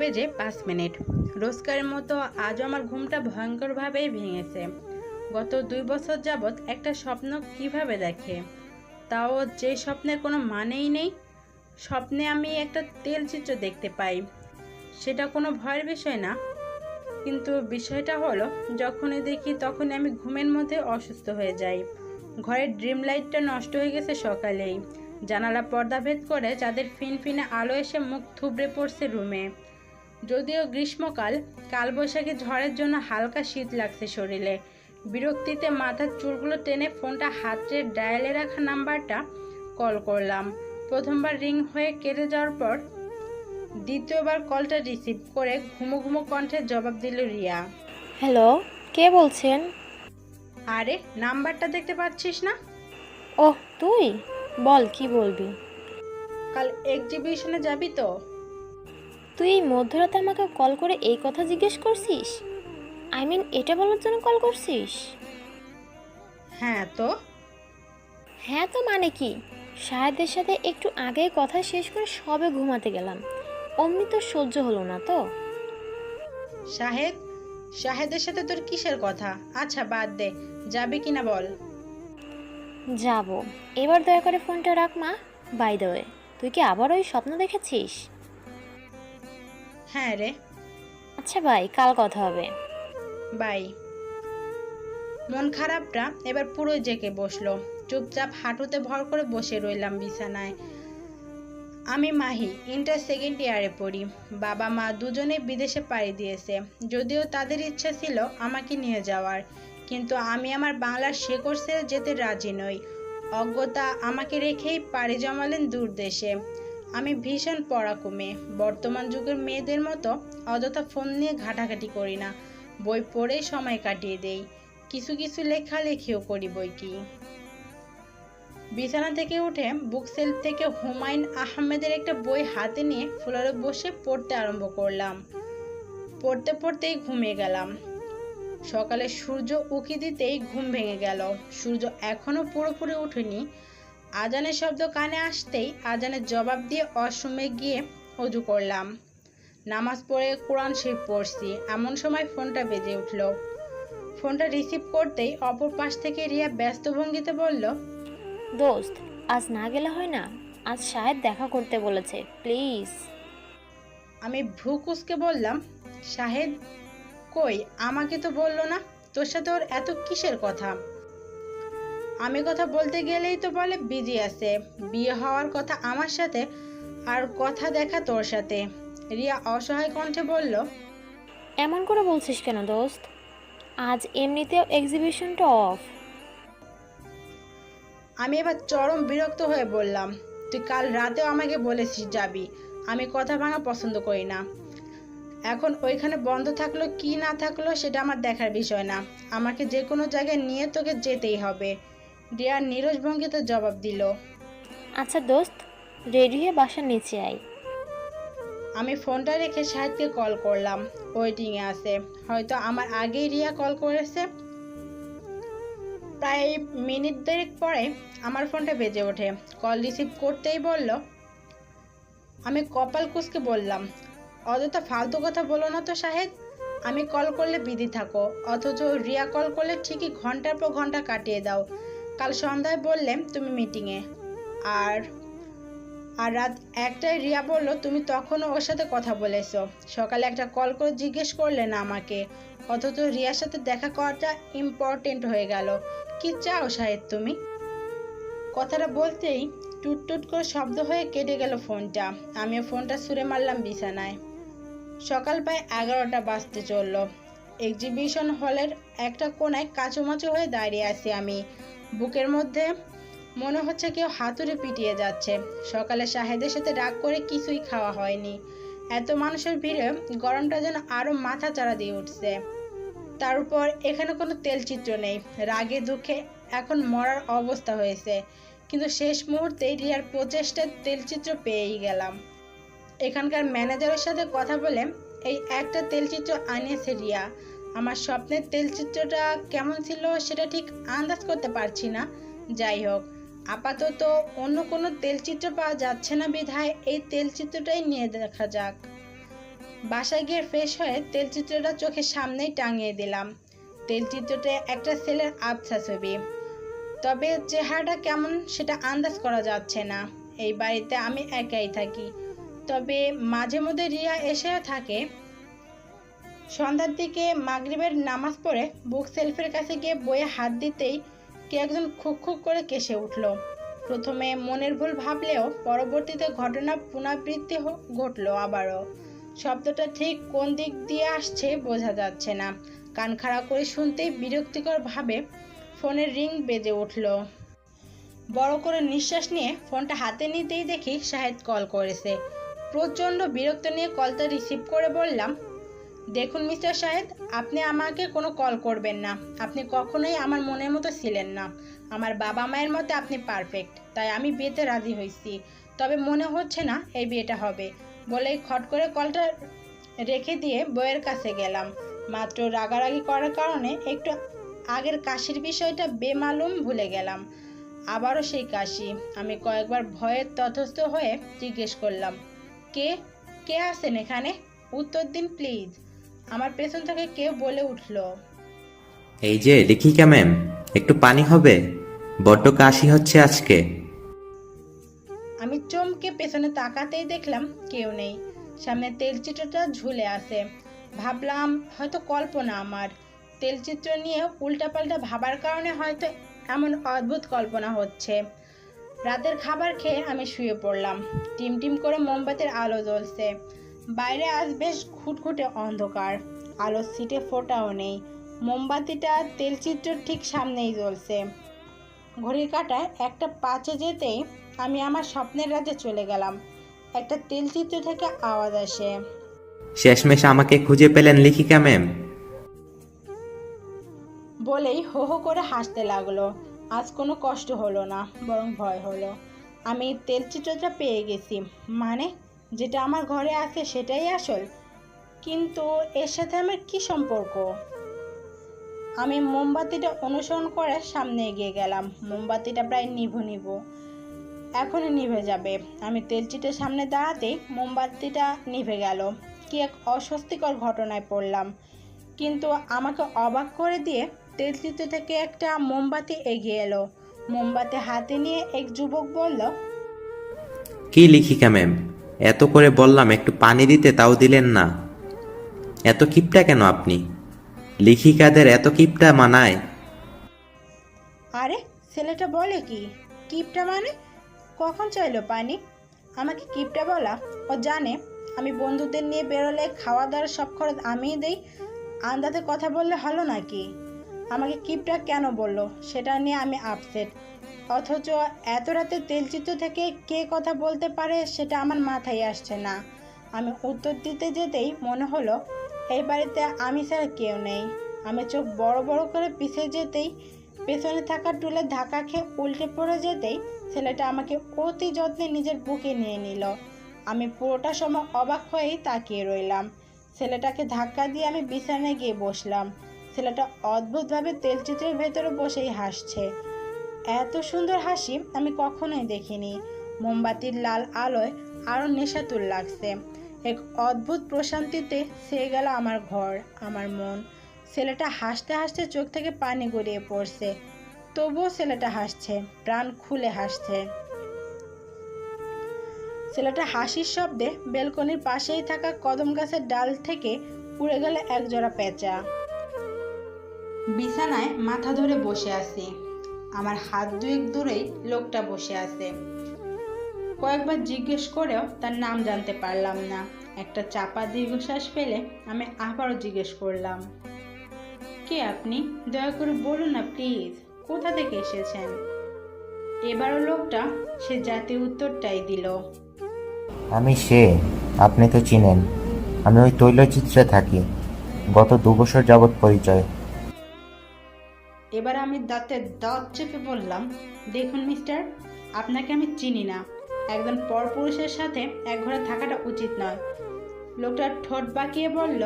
বেজে 5 মিনিট। রোজকারের মতো আজও আমার ঘুমটা ভয়ঙ্করভাবেই ভেঙেছে। গত 2 বছর যাবৎ একটা স্বপ্ন কিভাবে দেখে, তাও যে স্বপ্নের কোনো মানেই নেই। স্বপ্নে আমি একটা তেলচিত্র দেখতে পাই, সেটা কোনো ভয়ের বিষয় না, কিন্তু বিষয়টা হলো যখনই দেখি তখনই আমি ঘুমের মধ্যে অসুস্থ হয়ে যাই। ঘরের ড্রিম লাইটটা নষ্ট হয়ে গেছে সকালেই। জানালা পর্দা ভেদ করে চাঁদের ফিনফিনে আলো এসে মুখ থুবড়ে পড়ছে রুমে। যদিও গ্রীষ্মকাল, কালবৈশাখী ঝড়ের জন্য হালকা শীত লাগছে শরীরে। বিরক্তিতে মাথার চুলগুলো টেনে ফোনটা হাতের ডায়ালে রাখা নাম্বারটা কল করলাম। প্রথমবার রিং হয়ে কেটে যাওয়ার পর দ্বিতীয়বার কলটা রিসিভ করে ঘুমো ঘুমো কণ্ঠে জবাব দিল রিয়া। হ্যালো, কে বলছেন? আরে, নাম্বারটা দেখতে পাচ্ছিস না? ওহ, তুই বল, কি বলবি? কাল এক্সিবিশনে যাবি তো? তুই এই মধ্যরাতে আমাকে কল করে এই কথা জিজ্ঞেস করছিস? এটা বলার জন্য কল করছিস? হ্যাঁ তো। হ্যাঁ তো মানে কি? শাহেদের সাথে একটু আগেই কথা শেষ করে সবে ঘুমাতে গেলাম, অমনি তো সহ্য হলো না তো। শাহেদ? শাহেদের সাথে তোর কিসের কথা? আচ্ছা বাদ দে, যাবি কিনা বল। যাব। এবার দয়া করে ফোনটা রাখ মা। বাই দ্য ওয়ে, তুই কি আবার ওই স্বপ্ন দেখেছিস? হ্যাঁ রে। আচ্ছা ভাই, কাল কথা হবে। বাই। মন খারাপটা এবার পুরোই জেঁকে বসলো। চুপচাপ হাঁটুতে ভর করে বসে রইলাম বিছানায়। আমি মাহি, ইন্টার সেকেন্ড ইয়ারে পড়ি। বাবা মা দুজনেই বিদেশে পাড়ি দিয়েছে। যদিও তাদের ইচ্ছা ছিল আমাকে নিয়ে যাওয়ার, কিন্তু আমি আমার বাংলার শেকড় ছেড়ে যেতে রাজি নই। অজ্ঞতা আমাকে রেখেই পাড়ি জমালেন দূর দেশে। আমি ভীষণ পড়াকু মেয়ে। বর্তমান যুগের মেয়েদের মতো অযথা ফোন নিয়ে ঘাটাঘাটি করি না, বই পড়েই সময় কাটিয়ে দেই। কিছু কিছু লেখালেখিও করি বই কি। বিছানা থেকে উঠে বুক সেলফ থেকে হুমায়ুন আহমেদের একটা বই হাতে নিয়ে ফ্লোরে বসে পড়তে আরম্ভ করলাম। পড়তে পড়তেই ঘুমিয়ে গেলাম। সকালে সূর্য উঁকি দিতেই ঘুম ভেঙে গেল। সূর্য এখনো পুরোপুরি ওঠেনি। আজানের শব্দ কানে আসতেই আজানের জবাব দিয়ে ওয়াশরুমে গিয়ে অজু করলাম। নামাজ পড়ে কোরআন শরীফ পড়ছি, এমন সময় ফোনটা বেজে উঠল। ফোনটা রিসিভ করতেই অপর পাশ থেকে রিয়া ব্যস্ত ভঙ্গিতে বলল, দোস্ত, আজ না গেলে হয় না? আজ শাহেদ দেখা করতে বলেছে, প্লিজ। আমি ভ্রু কুঁচকে বললাম, শাহেদ? কই, আমাকে তো বললো না। তোর সাথে ওর এত কিসের কথা? আমি কথা বলতে গেলেই তো বলে বিজি আছে, বিয়ে হওয়ার কথা আমার সাথে, আর কথা দেখা তোর সাথে। রিয়া অসহায় কণ্ঠে বলল, এমন করে বলছিস কেন দোস্ত? আজ এমনিতেও এক্সিবিশনটা অফ। আমি এবার চরম বিরক্ত হয়ে বললাম, তুই কাল রাতেও আমাকে বলেছিস যাবি। আমি কথা ভাঙা পছন্দ করি না। এখন ওইখানে বন্ধ থাকলো কি না থাকলো সেটা আমার দেখার বিষয় না। আমাকে যে কোনো জায়গায় নিয়ে তোকে যেতেই হবে। রিয়া নীরস ভঙ্গিতে জবাব দিল। আচ্ছা দোস্ত, রেডি হয়ে বাসার নিচে আয়। আমি ফোনটা রেখে শাহেদকে কল করলাম। ওয়েটিংয়ে আছে, হয়তো আমার আগেই রিয়া কল করেছে। প্রায় মিনিট দেড়েক পরে আমার ফোনটা বেজে ওঠে। কল রিসিভ করতেই বলল। আমি কপাল কুঁচকে বললাম, অযথা ফালতু কথা বলো না তো শাহেদ। আমি কল করলে বিজি থাকো, অথচ রিয়া কল করলে ঠিকই ঘন্টার পর ঘন্টা কাটিয়ে দাও। কাল সন্ধ্যায় বললে তুমি মিটিংয়ে, আর আর রাত 1টায় রিয়া বলল তুমি তখনও ওর সাথে কথা বলেছো। সকালে একটা কল করে জিজ্ঞেস করলে না আমাকে, অথচ রিয়ার সাথে দেখা করাটা ইম্পর্টেন্ট হয়ে গেল। কি চাও শাহেদ তুমি? কথাটা বলতেই টুট টুট করে শব্দ হয়ে কেটে গেল ফোনটা। আমিও ফোনটা ছুঁড়ে মারলাম বিছানায়। সকাল প্রায় 11টা বাজতে চলল। এক্সিবিশন হলের একটা কোনায় কাঁচুমাচু হয়ে দাঁড়িয়ে আছি আমি। বুকের মধ্যে মনে হচ্ছে কেউ হাতুড়ে পিটিয়ে যাচ্ছে। সকালে শাহেদের সাথে রাগ করে কিছুই খাওয়া হয়নি। এত মানুষের ভিড়ে গরমটা যেন আরো মাথা চাড়া দিয়ে উঠছে। তার উপর এখানে কোনো তেলচিত্র নেই। রাগে দুঃখে এখন মরার অবস্থা হয়েছে। কিন্তু শেষ মুহূর্তে রিয়ার প্রচেষ্টায় তেলচিত্র পেয়েই গেলাম। এখানকার ম্যানেজারের সাথে কথা বলে এই একটা তেলচিত্র আনিয়েছে রিয়া। আমার স্বপ্নের তেলচিত্রটা কেমন ছিল সেটা ঠিক আন্দাজ করতে পারছি না। যাই হোক, আপাতত অন্য কোনো তেলচিত্র পাওয়া যাচ্ছে না বিধায় এই তেলচিত্রটাই নিয়ে দেখা যাক। বাসায় গিয়ে ফ্রেশ হয়ে তেলচিত্রটা চোখের সামনেই টাঙিয়ে দিলাম। তেলচিত্রতে একটা ছেলের আবছা ছবি, তবে চেহারাটা কেমন সেটা আন্দাজ করা যাচ্ছে না। এই বাড়িতে আমি একাই থাকি, তবে মাঝে মধ্যে রিয়া এসেও থাকে। সন্ধ্যার দিকে মাগরিবের নামাজ পড়ে বুক সেলফের কাছে গিয়ে বইয়ে হাত দিতেই কে একজন খুক খুক করে কেসে উঠল। প্রথমে মনের ভুল ভাবলেও পরবর্তীতে ঘটনা পুনরাবৃত্তি ঘটলো আবারও। শব্দটা ঠিক কোন দিক দিয়ে আসছে বোঝা যাচ্ছে না। কান খাড়া করে শুনতেই বিরক্তিকর ভাবে ফোনের রিং বেজে উঠল। বড় করে নিঃশ্বাস নিয়ে ফোনটা হাতে নিতেই দেখি শাহেদ কল করেছে। প্রচণ্ড বিরক্ত নিয়ে কলটা রিসিভ করে বললাম, দেখুন মিস্টার শাহেদ, আপনি আমাকে কোনো কল করবেন না। আপনি কখনোই আমার মনের মতো ছিলেন না। আমার বাবা মায়ের মতে আপনি পারফেক্ট, তাই আমি বিয়েতে রাজি হয়েছি। তবে মনে হচ্ছে না এই বিয়েটা হবে। বলেই খট করে কলটা রেখে দিয়ে বইয়ের কাছে গেলাম। মাত্র রাগারাগি করার কারণে একটু আগের কাশির বিষয়টা বেমালুম ভুলে গেলাম। আবারও সেই কাশি। আমি কয়েকবার ভয়ে তথস্থ হয়ে জিজ্ঞেস করলাম, কে কে আছেন এখানে? উত্তর দিন প্লিজ। আমার পেছন থেকে কেউ বলে উঠল, এই যে লেখিকা ম্যাম, একটু পানি হবে? বড্ড কাশি হচ্ছে আজকে। আমি চমকে পেছনে তাকাতেই দেখলাম কেউ নেই। সামনে তেলচিত্রটা ঝুলে আছে। ভাবলাম হয়তো কল্পনা আমার। তেলচিত্র নিয়ে উল্টাপাল্টা ভাবার কারণে হয়তো এমন অদ্ভুত কল্পনা হচ্ছে। রাতের খাবার খেয়ে আমি শুয়ে পড়লাম। টিম টিম করে মোমবাতির আলো জ্বলছে। বাইরে আজ বেশ ঘুটঘুটে অন্ধকার। আলো সিটে ফোটাও নেই। মোমবাতিটা তেলচিত্রের ঠিক সামনেই জ্বলছে। ঘড়ির কাঁটায় 1:05 যেতেই আমি আমার স্বপ্নের রাজ্যে চলে গেলাম। একটা তেলচিত্র থেকে আওয়াজ আসে, শেষমেশ আমাকে খুঁজে পেলেন লেখিকা ম্যাম? বলেই হো হো করে হাসতে লাগলো। আজ কোনো কষ্ট হলো না, বরং ভয় হলো। আমি তেলচিত্রটা পেয়ে গেছি। মানে যেটা আমার ঘরে আছে সেটাই আসল। কিন্তু এর সাথে আমার কি সম্পর্ক? আমি মোমবাতিটা অনুসরণ করে সামনে এগিয়ে গেলাম। মোমবাতিটা প্রায় নিভু নিভু, এখনই নিভে যাবে। আমি তেলচিটের সামনে দাঁড়াতেই মোমবাতিটা নিভে গেল। কি এক অস্বস্তিকর ঘটনায় পড়লাম। কিন্তু আমাকে অবাক করে দিয়ে তেলচিত্র থেকে একটা মোমবাতি এগিয়ে এলো। মোমবাতি হাতে নিয়ে এক যুবক বলল, কি লেখিকা ম্যাম, এত করে বললাম একটু পানি দিতে, তাও দিলেন না। এত কিপটা কেন আপনি? লেখিকাদের এত কিপটা মানায়? আরে ছেলেটা বলে কি? কিপটা মানে? কখন চাইলো পানি? আমাকে কিপটা বলা? ও জানে আমি বন্ধুদের নিয়ে বেরোলে খাওয়া দাওয়ার সব খরচ আমিই দেই। আন্দাজে কথা বললে হলো নাকি? আমাকে কিপটা কেন বললো সেটা নিয়ে আমি আপসেট। অথচ এত রাতে তেলচিত্র থেকে কে কথা বলতে পারে সেটা আমার মাথায় আসছে না। আমি উত্তর দিতে যেতেই মনে হলো এই বাড়িতে আমি ছাড়া কেউ নেই। আমি চোখ বড় বড় করে পিছিয়ে যেতেই, পেছনে থাকা টুলে ধাক্কা খেয়ে উল্টে পড়ে যেতেই ছেলেটা আমাকে অতি যত্নে নিজের বুকে নিয়ে নিল। আমি পুরোটা সময় অবাক হয়েই তাকিয়ে রইলাম। ছেলেটাকে ধাক্কা দিয়ে আমি বিছানায় গিয়ে বসলাম। ছেলেটা অদ্ভুতভাবে তেলচিত্রের ভেতরে বসেই হাসছে। এত সুন্দর হাসি আমি কখনোই দেখিনি। মোমবাতির লাল আলোয় আরও নেশাতুর লাগছে। এক অদ্ভুত প্রশান্তিতে ছেয়ে গেল আমার ঘর, আমার মন। ছেলেটা হাসতে হাসতে চোখ থেকে পানি গড়িয়ে পড়ছে। তবুও ছেলেটা হাসছে, প্রাণ খুলে হাসছে। ছেলেটা হাসির শব্দে বেলকনির পাশেই থাকা কদম গাছের ডাল থেকে উড়ে গেল একজোড়া পেঁচা। বিছানায় মাথা ধরে বসে আছি। আমার হাত দুয়েক দূরেই লোকটা বসে আছে। কয়েকবার জিজ্ঞেস করেও তার নাম জানতে পারলাম না। একটা চাপা দীর্ঘশ্বাস ফেলে আমি আবারও জিজ্ঞেস করলাম, কে আপনি? দয়া করে বলুন না প্লিজ, কোথা থেকে এসেছেন? এবারও লোকটা সে জাতীয় উত্তরটাই দিল, আমি সে। আপনি তো চিনেন, আমি ওই তৈলচিত্রে থাকি। গত 2 বছর যাবৎ পরিচয়। এবার আমি দাঁতের দাঁত চেপে বললাম, দেখুন মিস্টার, আপনাকে আমি চিনি না। একজন পরপুরুষের সাথে এক ঘরে থাকাটা উচিত নয়। লোকটা ঠোঁট বাঁকিয়ে বলল,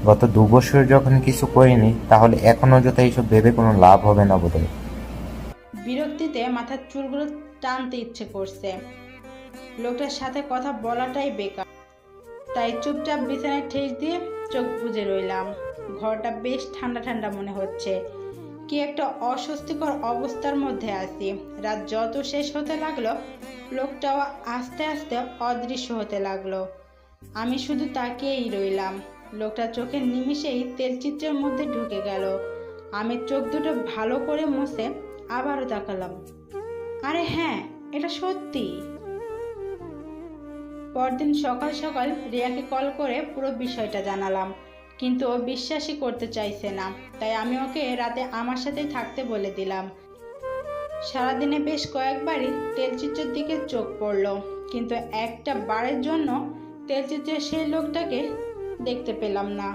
গত 2 বছর যখন কিছু করিনি, তাহলে এখন অযথা এইসব ভেবে কোনো লাভ হবে না বোধহয়। বিরক্তিতে মাথার চুলগুলো টানতে ইচ্ছে করছে। লোকটার সাথে কথা বলাটাই বেকার। তাই চুপচাপ বিছানায় ঠেস দিয়ে চোখ বুজে রইলাম। ঘরটা বেশ ঠান্ডা ঠান্ডা মনে হচ্ছে। কি একটা অস্বস্তিকর অবস্থার মধ্যে আছি। রাত যত শেষ হতে লাগলো, লোকটাও আস্তে আস্তে অদৃশ্য হতে লাগলো। আমি শুধু তাকিয়েই রইলাম। লোকটা চোখের নিমিষেই তেলচিত্রের মধ্যে ঢুকে গেল। আমি চোখ দুটো ভালো করে মুছে আবারও তাকালাম। আরে হ্যাঁ, এটা সত্যি। পরদিন সকাল সকাল রিয়াকে কল করে পুরো বিষয়টা জানালাম, কিন্তু ও বিশ্বাসই করতে চাইছে না। তাই আমি ওকে রাতে আমার সাথেই থাকতে বলে দিলাম। সারাদিনে বেশ কয়েকবারই তেলচিত্রের দিকে চোখ পড়ল, কিন্তু একটা বারের জন্য তেলচিত্রের সেই লোকটাকে দেখতে পেলাম না।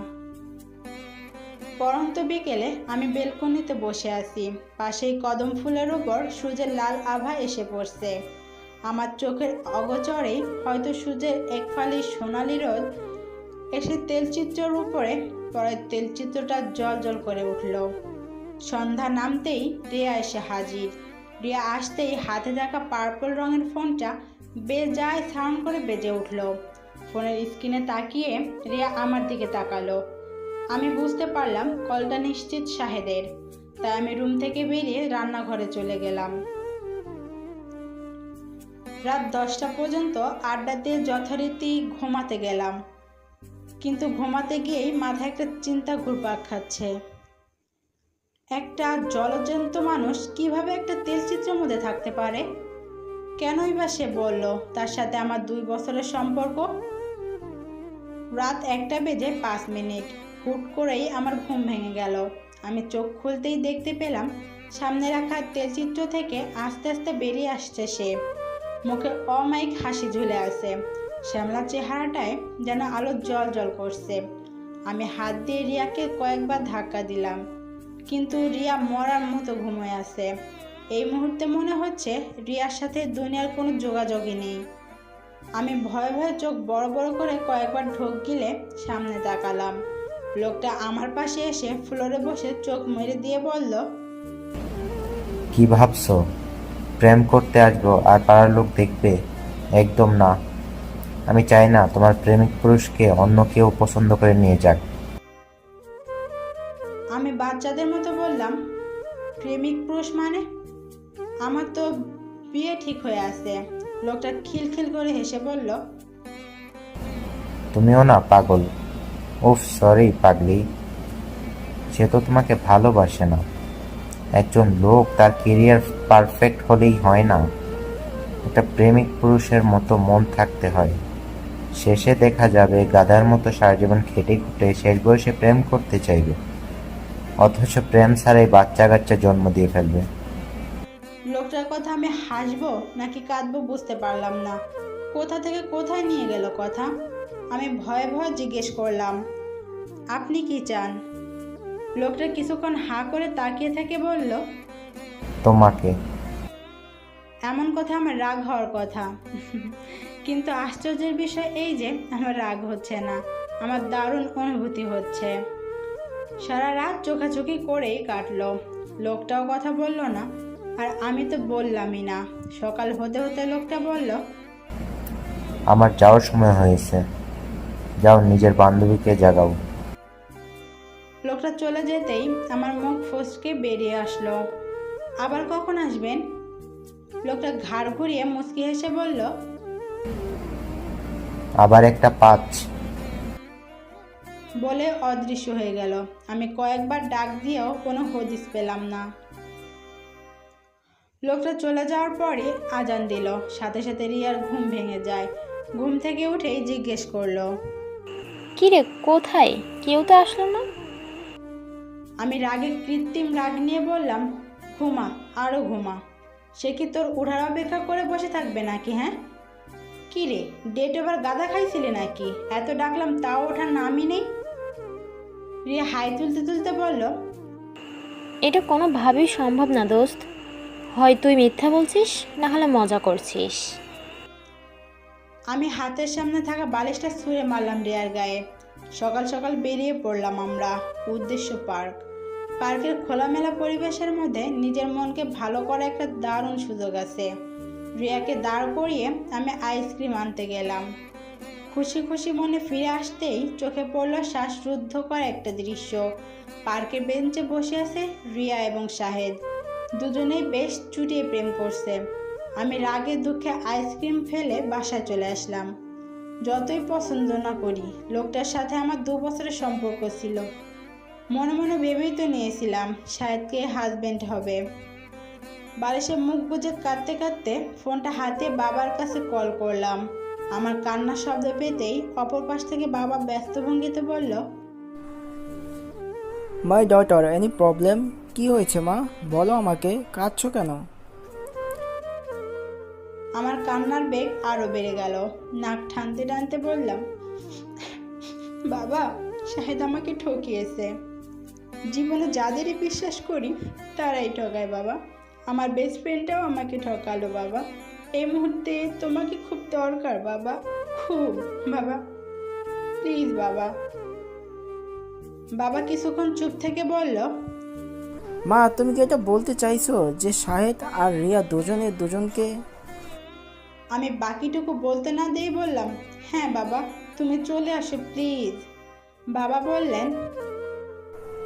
পরন্ত বিকেলে আমি বেলকনিতে বসে আছি। পাশেই কদম ফুলের উপর সূর্যের লাল আভা এসে পড়ছে। আমার চোখের অগোচরেই হয়তো সূর্যের এক ফালি সোনালি রোদ এসে তেলচিত্রের উপরে পরে তেলচিত্রটা জল জল করে উঠল। সন্ধ্যা নামতেই রিয়া এসে হাজির। রিয়া আসতেই হাতে থাকা পার্পল রঙের ফোনটা বেজায় সাউন্ড করে বেজে উঠল। ফোনের স্ক্রিনে তাকিয়ে রিয়া আমার দিকে তাকালো। আমি বুঝতে পারলাম কলটা নিশ্চিত শাহেদের। তাই আমি রুম থেকে বেরিয়ে রান্নাঘরে চলে গেলাম। রাত 10টা পর্যন্ত আড্ডা দিয়ে যথারীতি ঘুমাতে গেলাম, কিন্তু ঘুমাতে গিয়েই মাথায় একটা চিন্তা ঘুরপাক খাচ্ছে। একটা জলজন্ত মানুষ কিভাবে একটা তেলচিত্রের মধ্যে থাকতে পারে? কেনই বা সে বলল তার সাথে আমার 2 বছরের সম্পর্ক? রাত 1টা বেজে 5 মিনিট। হুট করেই আমার ঘুম ভেঙে গেল। আমি চোখ খুলতেই দেখতে পেলাম সামনে রাখা তেলচিত্র থেকে আস্তে আস্তে বেরিয়ে আসছে সে। মুখে অমায়িক হাসি ঝুলে আছে। শ্যামলা চেহারাটায় যেন আলো জল জল করছে। আমি হাত দিয়ে রিয়াকে কয়েকবার ধাক্কা দিলাম, কিন্তু রিয়া মরার মতো ঘুমিয়ে আছে। এই মুহূর্তে মনে হচ্ছে রিয়ার সাথে দুনিয়ার কোনো যোগাযোগই নেই। আমি ভয়ে ভয়ে চোখ বড় বড় করে কয়েকবার ঢোক গিলে সামনে তাকালাম। লোকটা আমার পাশে এসে ফ্লোরে বসে চোখ মেরে দিয়ে বলল, কি ভাবছো প্রেম করতে আসবো আর পাড়ার লোক দেখবে? একদম না। আমি চাই না তোমার প্রেমিক পুরুষকে অন্য কেউ পছন্দ করে নিয়ে যাক। আমি বাচ্চাদের মতো বললাম, প্রেমিক পুরুষ মানে? আমার তো বিয়ে ঠিক হয়ে আছে। লোকটা খিলখিল করে হেসে বলল, তুমিও না পাগল? উফ সরি পাগলি, সে তো তোমাকে ভালোবাসে না। একজন লোক তার কেরিয়ার পারফেক্ট হলেই হয় না, একটা প্রেমিক পুরুষের মতো মন থাকতে হয়। শেষে দেখা যাবে গাধার মতো সারা জীবন খেটে খুঁটে শেষ বয়সে প্রেম করতে চাইবে, অথচ প্রেম ছাড়াই বাচ্চা কাচ্চা জন্ম দিয়ে ফেলবে। লোকটার কথা আমি হাসবো নাকি কাঁদবো বুঝতে পারলাম না। কোথা থেকে কোথায় নিয়ে গেল কথা। আমি ভয়ে ভয়ে জিজ্ঞেস করলাম, আপনি কি চান? লোকটা কিছুক্ষণ হাঁ করে তাকিয়ে থেকে বলল, তোমাকে। এমন কথা আমার রাগ হওয়ার কথা। কিন্তু আশ্চর্যের বিষয় এই যে আমার রাগ হচ্ছে না, আমার দারুণ অনুভূতি হচ্ছে। সারা রাত চোখাচোখি করেই কাটলো। লোকটাও কথা বলল না, আর আমি তো বললামই না। সকাল হতে হতে লোকটা বলল, আমার যাওয়ার সময় হয়েছে, যাও নিজের বান্ধবীকে জাগাও। লোকটা চলে যেতেই আমার মুখ ফসকে বেরিয়ে আসলো, আবার কখন আসবেন? লোকটা ঘাড় ঘুরিয়ে মুচকি হেসে বলল, আবার একটা পাঁচ। বলে অদৃশ্য হয়ে গেল। আমি কয়েকবার ডাক দিয়েও কোনো হদিস পেলাম না। লোকটা চলে যাওয়ার পরই আজান দিল। সাথে সাথে রিয়ার ঘুম ভেঙে যায়। ঘুম থেকে উঠেই জিজ্ঞেস করলো, কিরে কোথায়? কেউ তো আসলো না। আমি রাগে কৃত্রিম রাগ নিয়ে বললাম, ঘুমা, আরও ঘুমা। সে কি তোর উঠার অপেক্ষা করে বসে থাকবে নাকি? হ্যাঁ কি রে, ডেট ওভার গাদা খাইছিলি নাকি? এত ডাকলাম তাও ওঠার নামই নেই। রিয়া হাই তুলতে তুলতে বলল, এটা কোনোভাবেই সম্ভব না দোস্ত। হয় তুই মিথ্যা বলছিস, না হলে মজা করছিস। আমি হাতের সামনে থাকা বালিশটা ছুঁড়ে মারলাম রিয়ার গায়ে। সকাল সকাল বেরিয়ে পড়লাম আমরা। উদ্দেশ্য পার্ক। পার্কের খোলামেলা পরিবেশের মধ্যে নিজের মনকে ভালো করা একটা দারুণ সুযোগ আছে। রিয়াকে দাঁড় করিয়ে আমি আইসক্রিম আনতে গেলাম। খুশি খুশি মনে ফিরে আসতেই চোখে পড়ল শ্বাসরুদ্ধ করা একটা দৃশ্য। পার্কের বেঞ্চে বসে আছে রিয়া এবং শাহেদ। দুজনেই বেশ চুটিয়ে প্রেম করছে। আমি রাগে দুঃখে আইসক্রিম ফেলে বাসায় চলে আসলাম। যতই পছন্দ না করি, লোকটার সাথে আমার 2 বছরের সম্পর্ক ছিল। মনে মনে ভেবেই তো নিয়েছিলাম শাহেদকে হাজবেন্ড হবে। বালিশে মুখ বুজে কাঁদতে কাঁদতে ফোনটা হাতে বাবার কাছে কল করলাম। আমার কান্নার শব্দ পেতেই অপর পাশ থেকে বাবা ব্যস্ত ভঙ্গিতে বলল, মাই ডটার, এনি প্রবলেম? কি হয়েছে মা, বলো আমাকে, কাঁদছো কেন? আমার কান্নার বেগ আরো বেড়ে গেল। নাক টানতে টানতে বললাম, বাবা, শাহেদ আমাকে ঠকিয়েছে। জীবনে যাদেরই বিশ্বাস করি তারাই ঠকায় বাবা। আমার বেস্ট ফ্রেন্ডটাও আমাকে ঠকালো বাবা। এই মুহূর্তে তোমাকে খুব দরকার বাবা, খুব বাবা, প্লিজ বাবা। বাবা কিছুক্ষণ চুপ থেকে বলল, মা, তুমি কি এটা বলতে চাইছো যে শাহেদ আর রিয়া দুজনে দুজনকে? আমি বাকিটুকু বলতে না দিয়ে বললাম, হ্যাঁ বাবা, তুমি চলে আসো প্লিজ। বাবা বললেন,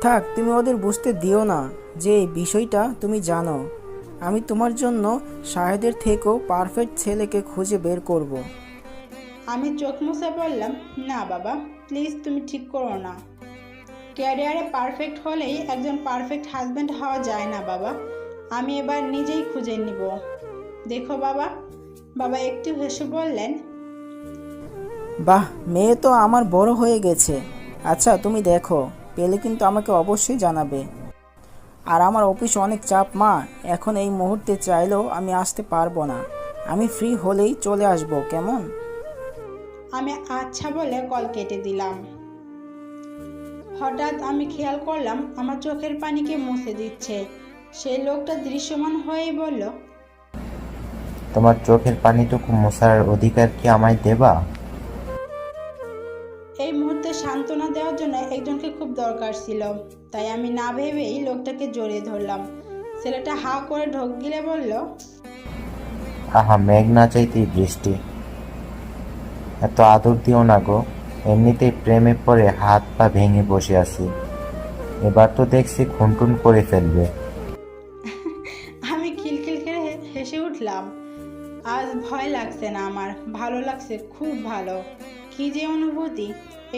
থাক, তুমি ওদের বুঝতে দিও না যে এই বিষয়টা তুমি জানো। আমি তোমার জন্য শাহেদের থেকেও পারফেক্ট ছেলেকে খুঁজে বের করব। আমি চোখ মুছে বললাম, না বাবা, প্লিজ তুমি ঠিক করো না। ক্যারিয়ারে পারফেক্ট হলেই একজন পারফেক্ট হাজব্যান্ড হওয়া যায় না বাবা। আমি এবার নিজেই খুঁজে নিব। দেখো বাবা। বাবা একটু হেসে বললেন, বাহ, মেয়ে তো আমার বড় হয়ে গেছে। আচ্ছা, তুমি দেখো, পেলে কিন্তু আমাকে অবশ্যই জানাবে। আর আমার অফিস অনেক চাপ মা, এখন এই মুহূর্তে চাইলেও আমি আসতে পারবো না। আমি ফ্রি হলেই চলে আসবো, কেমন? আমি আচ্ছা বলে কল কেটে দিলাম। হঠাৎ আমি খেয়াল করলাম আমার চোখের পানিকে মুছে দিচ্ছে সেই লোকটা দৃশ্যমান হয়েই বলল, তোমার চোখের পানিটুকু মোছার অধিকার কি আমায় দেবা? এই মুহূর্তে সান্ত্বনা দেওয়ার জন্য একজনকে খুব দরকার ছিল। তাই আমি না ভেবেই লোকটাকে জড়িয়ে ধরলাম। ছেলেটা হা করে ঢোক গিলে বলল, আহা, মেঘ না চাইতেই বৃষ্টি। এত আদর দিও না গো, এমনিতেই প্রেমে পড়ে হাত পা ভেঙে বসে আছি। এবার তো দেখছি খুনটুন করে ফেলবে। আমি খিলখিল করে হেসে উঠলাম। আজ ভয় লাগছে না, আমার ভালো লাগছে, খুব ভালো। কি যে অনুভূতি!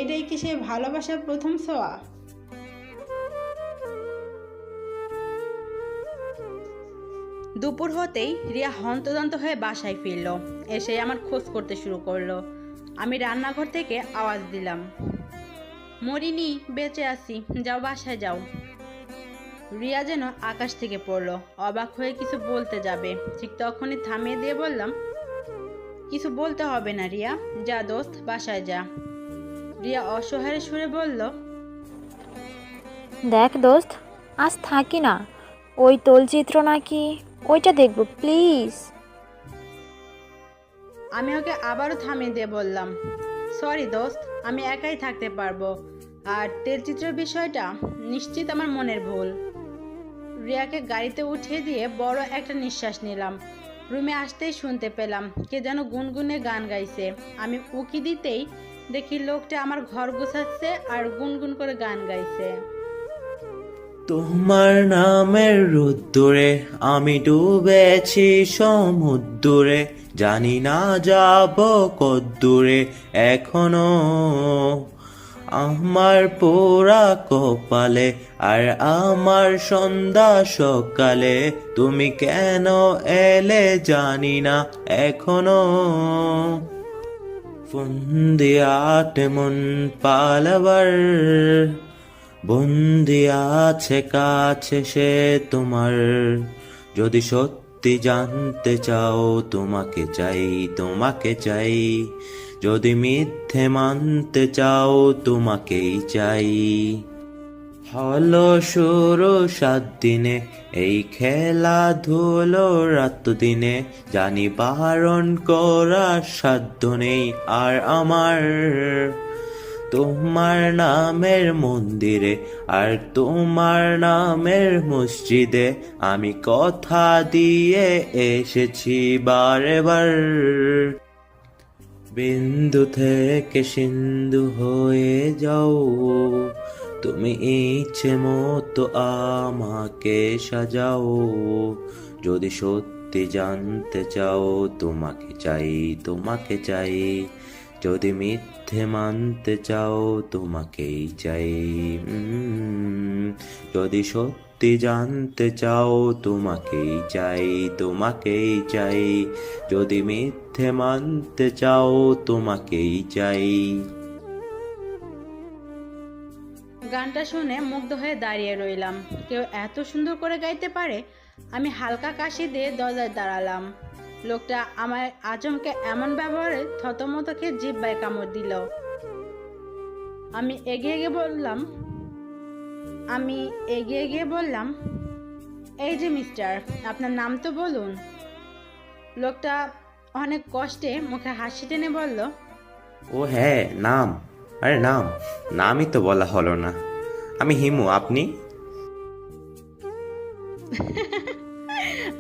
এটাই কি সেই ভালোবাসার প্রথম ছোঁয়া? দুপুর হতেই রিয়া হন্তদন্ত হয়ে বাসায় ফিরল। এসে আমার খোঁজ করতে শুরু করলো। আমি রান্নাঘর থেকে আওয়াজ দিলাম, মরিনি, বেঁচে আছি, যাও বাসায় যাও। রিয়া যেন আকাশ থেকে পড়লো। অবাক হয়ে কিছু বলতে যাবে, ঠিক তখনই থামিয়ে দিয়ে বললাম, কিছু বলতে হবে না রিয়া, যা দোস্ত, বাসায় যা। রিয়া অসহায় সুরে বলল, দেখ দোস্ত, আজ থাকি না, ওই তলচিত্র নাকি, ওইটা দেখবো প্লিজ। আমি ওকে আবারও থামিয়ে দিয়ে বললাম, সরি দোস্ত, আমি একাই থাকতে পারবো। আর তেলচিত্রের বিষয়টা নিশ্চিত আমার মনের ভুল। রিয়াকে গাড়িতে উঠিয়ে দিয়ে বড় একটা নিঃশ্বাস নিলাম। রুমে আসতেই শুনতে পেলাম কে যেন গুনগুনে গান গাইছে। আমি উকি দিতেই দেখি লোকটা আমার ঘর গোছাচ্ছে আর গুনগুন করে গান গাইছে। তোমার নামের রোদ্দুরে আমি ডুবেছি সমুদ্রে, জানি না যাব কদ্দূরে এখনো। আমার পোড়া কপালে আর আমার সন্ধ্যা সকালে তুমি কেন এলে জানি না এখনো। ফন্দিয়াতে মন পালাবার, বন্দি আছে কাছে সে তোমার। যদি সত্যি জানতে চাও তোমাকে চাই, তোমাকে চাই। যদি মিথ্যে মানতে চাও তোমাকেই চাই। হলো শুরু 7 দিনে এই খেলাধুলো রাত দিনে, জানি বারণ করার সাধ্য নেই আর আমার। তোমার নামের মন্দিরে আর তোমার নামের মসজিদে আমি কথা দিয়ে এসেছি বারে বার। বিন্দু থেকে সিন্ধু হয়ে যাও, তুমি ইচ্ছে মতো আমাকে সাজাও। যদি সত্যি জানতে চাও, তোমাকে চাই, তোমাকে চাই। যদি মিথ্যে মানতে চাও, তোমাকেই চাই। যদি সত্যি জানতে চাও, তোমাকেই চাই, তোমাকেই চাই। যদি মিথ্যে মানতে চাও, তোমাকেই চাই। গানটা শুনে মুগ্ধ হয়ে দাঁড়িয়ে রইলাম। কেউ এত সুন্দর করে গাইতে পারে? আমি হালকা কাশি দিয়ে দরজায় দাঁড়ালাম। লোকটা আমার আজমকে এমন ব্যবহারে থতমত খেয়ে জিহ্বায় কামড় দিল। আমি এগিয়ে গিয়ে বললাম, এই যে মিস্টার, আপনার নাম তো বলুন। লোকটা অনেক কষ্টে মুখে হাসি টেনে বলল, ও হ্যাঁ, নাম? আরে নামই তো বলা হলো না। আমি হিমু, আপনি?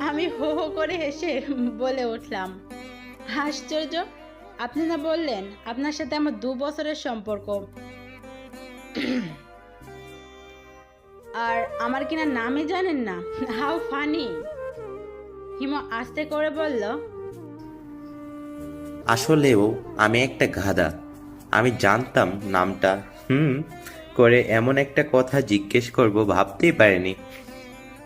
আমি হো হো করে হেসে বলে উঠলাম, আশ্চর্য, আপনি না বললেন আপনার সাথে আমার 2 বছরের সম্পর্ক, আর আমার কিনা নামই জানেন না? How funny. হিমু আস্তে করে বলল, আসলেও আমি একটা গাধা। আমি জানতাম নামটা করে এমন একটা কথা জিজ্ঞেস করব ভাবতেই পারিনি।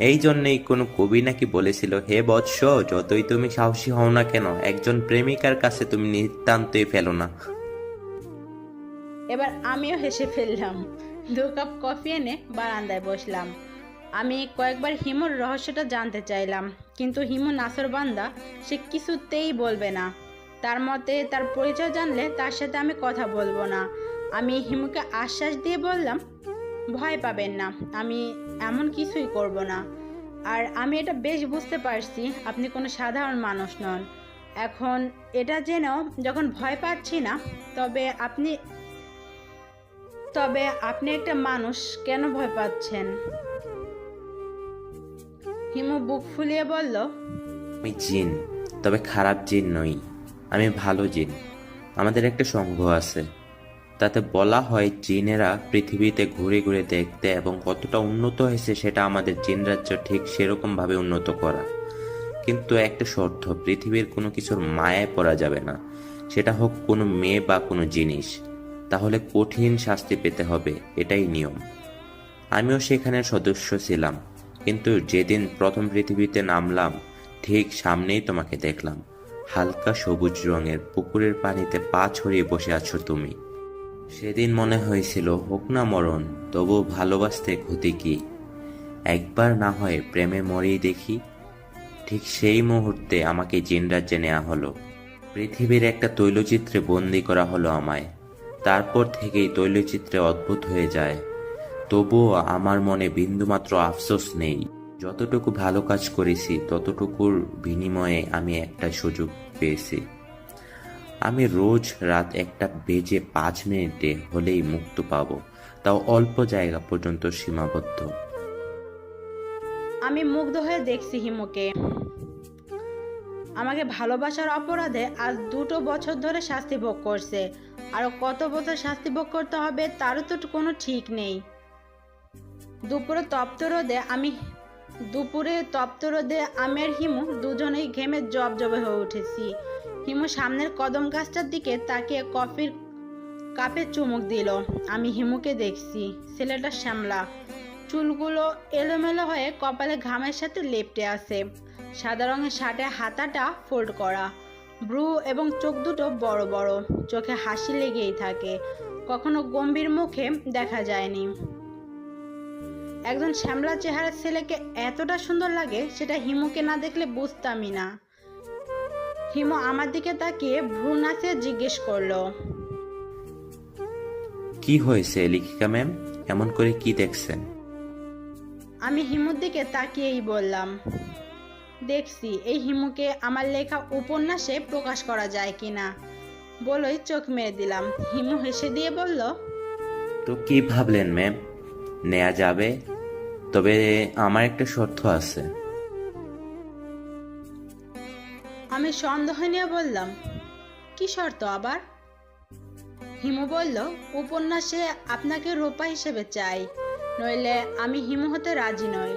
এই জন্যই কোনো কবি নাকি বলেছিল, হে বৎস, যতই তুমি সাহসী হও না কেন, একজন প্রেমিকার কাছে তুমি নিতান্তই ফেলো না। এবার আমিও হেসে ফেললাম। 2 কাপ কফি এনে বারান্দায় বসলাম। আমি কয়েকবার হিমুর রহস্যটা জানতে চাইলাম, কিন্তু হিমু নাসরবান্দা, সে কিছুতেই বলবে না। তার মতে তার পরিচয় জানলে তার সাথে আমি কথা বলবো না। আমি হিমুকে আশ্বাস দিয়ে বললাম, ভয় পাবেন না, আমি এমন কিছুই করব না। আর আমি এটা বেশ বুঝতে পারছি আপনি কোনো সাধারণ মানুষ নন। এখন এটা জেনেও যখন ভয় পাচ্ছি না, তবে আপনি একটা মানুষ, কেন ভয় পাচ্ছেন? হিমু বুক ফুলিয়ে বলল, আমি জিন, তবে খারাপ জিন নই। আমি ভালো জিন। আমাদের একটা সংঘ আছে, তাতে বলা হয় জিনেরা পৃথিবীতে ঘুরে ঘুরে দেখতে এবং কতটা উন্নত হয়েছে সেটা আমাদের জিন রাজ্য ঠিক সেরকমভাবে উন্নত করা। কিন্তু একটা শর্ত, পৃথিবীর কোনো কিছুর মায়ায় পড়া যাবে না, সেটা হোক কোনো মেয়ে বা কোনো জিনিস। তাহলে কঠিন শাস্তি পেতে হবে, এটাই নিয়ম। আমিও সেখানের সদস্য ছিলাম, কিন্তু যেদিন প্রথম পৃথিবীতে নামলাম, ঠিক সামনেই তোমাকে দেখলাম। হালকা সবুজ রঙের পুকুরের পানিতে পা ছড়িয়ে বসে আছো তুমি। সেদিন মনে হয়েছিল, হোক না মরণ, তবু ভালোবাসতে ক্ষতি কি, একবার না হয় প্রেমে মরেই দেখি। ঠিক সেই মুহূর্তে আমাকে জিন রাজ্যে নেওয়া হলো। পৃথিবীর একটা তৈলচিত্রে বন্দি করা হলো আমায়। তারপর থেকেই তৈলচিত্রে অদ্ভুত হয়ে যায়। তবুও আমার মনে বিন্দুমাত্র আফসোস নেই। যতটুকু ভালো কাজ করেছি ততটুকুর বিনিময়ে আমি একটা সুযোগ পেয়েছি। আমি রোজ রাত 1:05 হলেই মুক্ত পাবো, তাও অল্প জায়গা পর্যন্ত সীমাবদ্ধ। আমি মুগ্ধ হয়ে দেখছি হিমুকে। আমাকে ভালোবাসার অপরাধে আজ 2 বছর ধরে শাস্তি ভোগ করছে। আরো কত বছর শাস্তি ভোগ করতে হবে তারও তো কোনো ঠিক নেই। দুপুরে তপ্ত রোদে আমি আর হিমু দুজনেই ঘেমে জবজবে হয়ে উঠেছি। হিমু সামনের কদম গাছটার দিকে তাকিয়ে কফির কাপে চুমুক দিল। আমি হিমুকে দেখছি, ছেলেটা শ্যামলা, চুলগুলো এলোমেলো হয়ে কপালে ঘামের সাথে লেপ্টে আছে। সাদা রঙের শার্টে হাতাটা ফোল্ড করা, ব্রু এবং চোখ দুটো বড় বড়, চোখে হাসি লেগেই থাকে, কখনো গম্ভীর মুখে দেখা যায়নি। একজন শ্যামলা চেহারার ছেলেকে এতটা সুন্দর লাগে সেটা হিমুকে না দেখলে বুঝতামই না। হিমু আমার দিকে তাকিয়ে ভ্রু নাচিয়ে জিজ্ঞেস করলো, কি হয়েছে লেখিকা ম্যাম, এমন করে কি দেখছেন? আমি হিমুর দিকে তাকিয়েই বললাম, দেখছি এই হিমুকে আমার লেখা উপন্যাসে প্রকাশ করা যায় কিনা। বলেই চোখ মেরে দিলাম। হিমু হেসে দিয়ে বলল, তো কি ভাবলেন ম্যাম, নেওয়া যাবে, তবে আমার একটা শর্ত আছে। আমি সন্দেহ নিয়ে বললাম, কি শর্ত আবার? হিমু বলল, উপন্যাসে আপনাকে রূপা হিসেবে চাই, নইলে আমি হিমু হতে রাজি নই।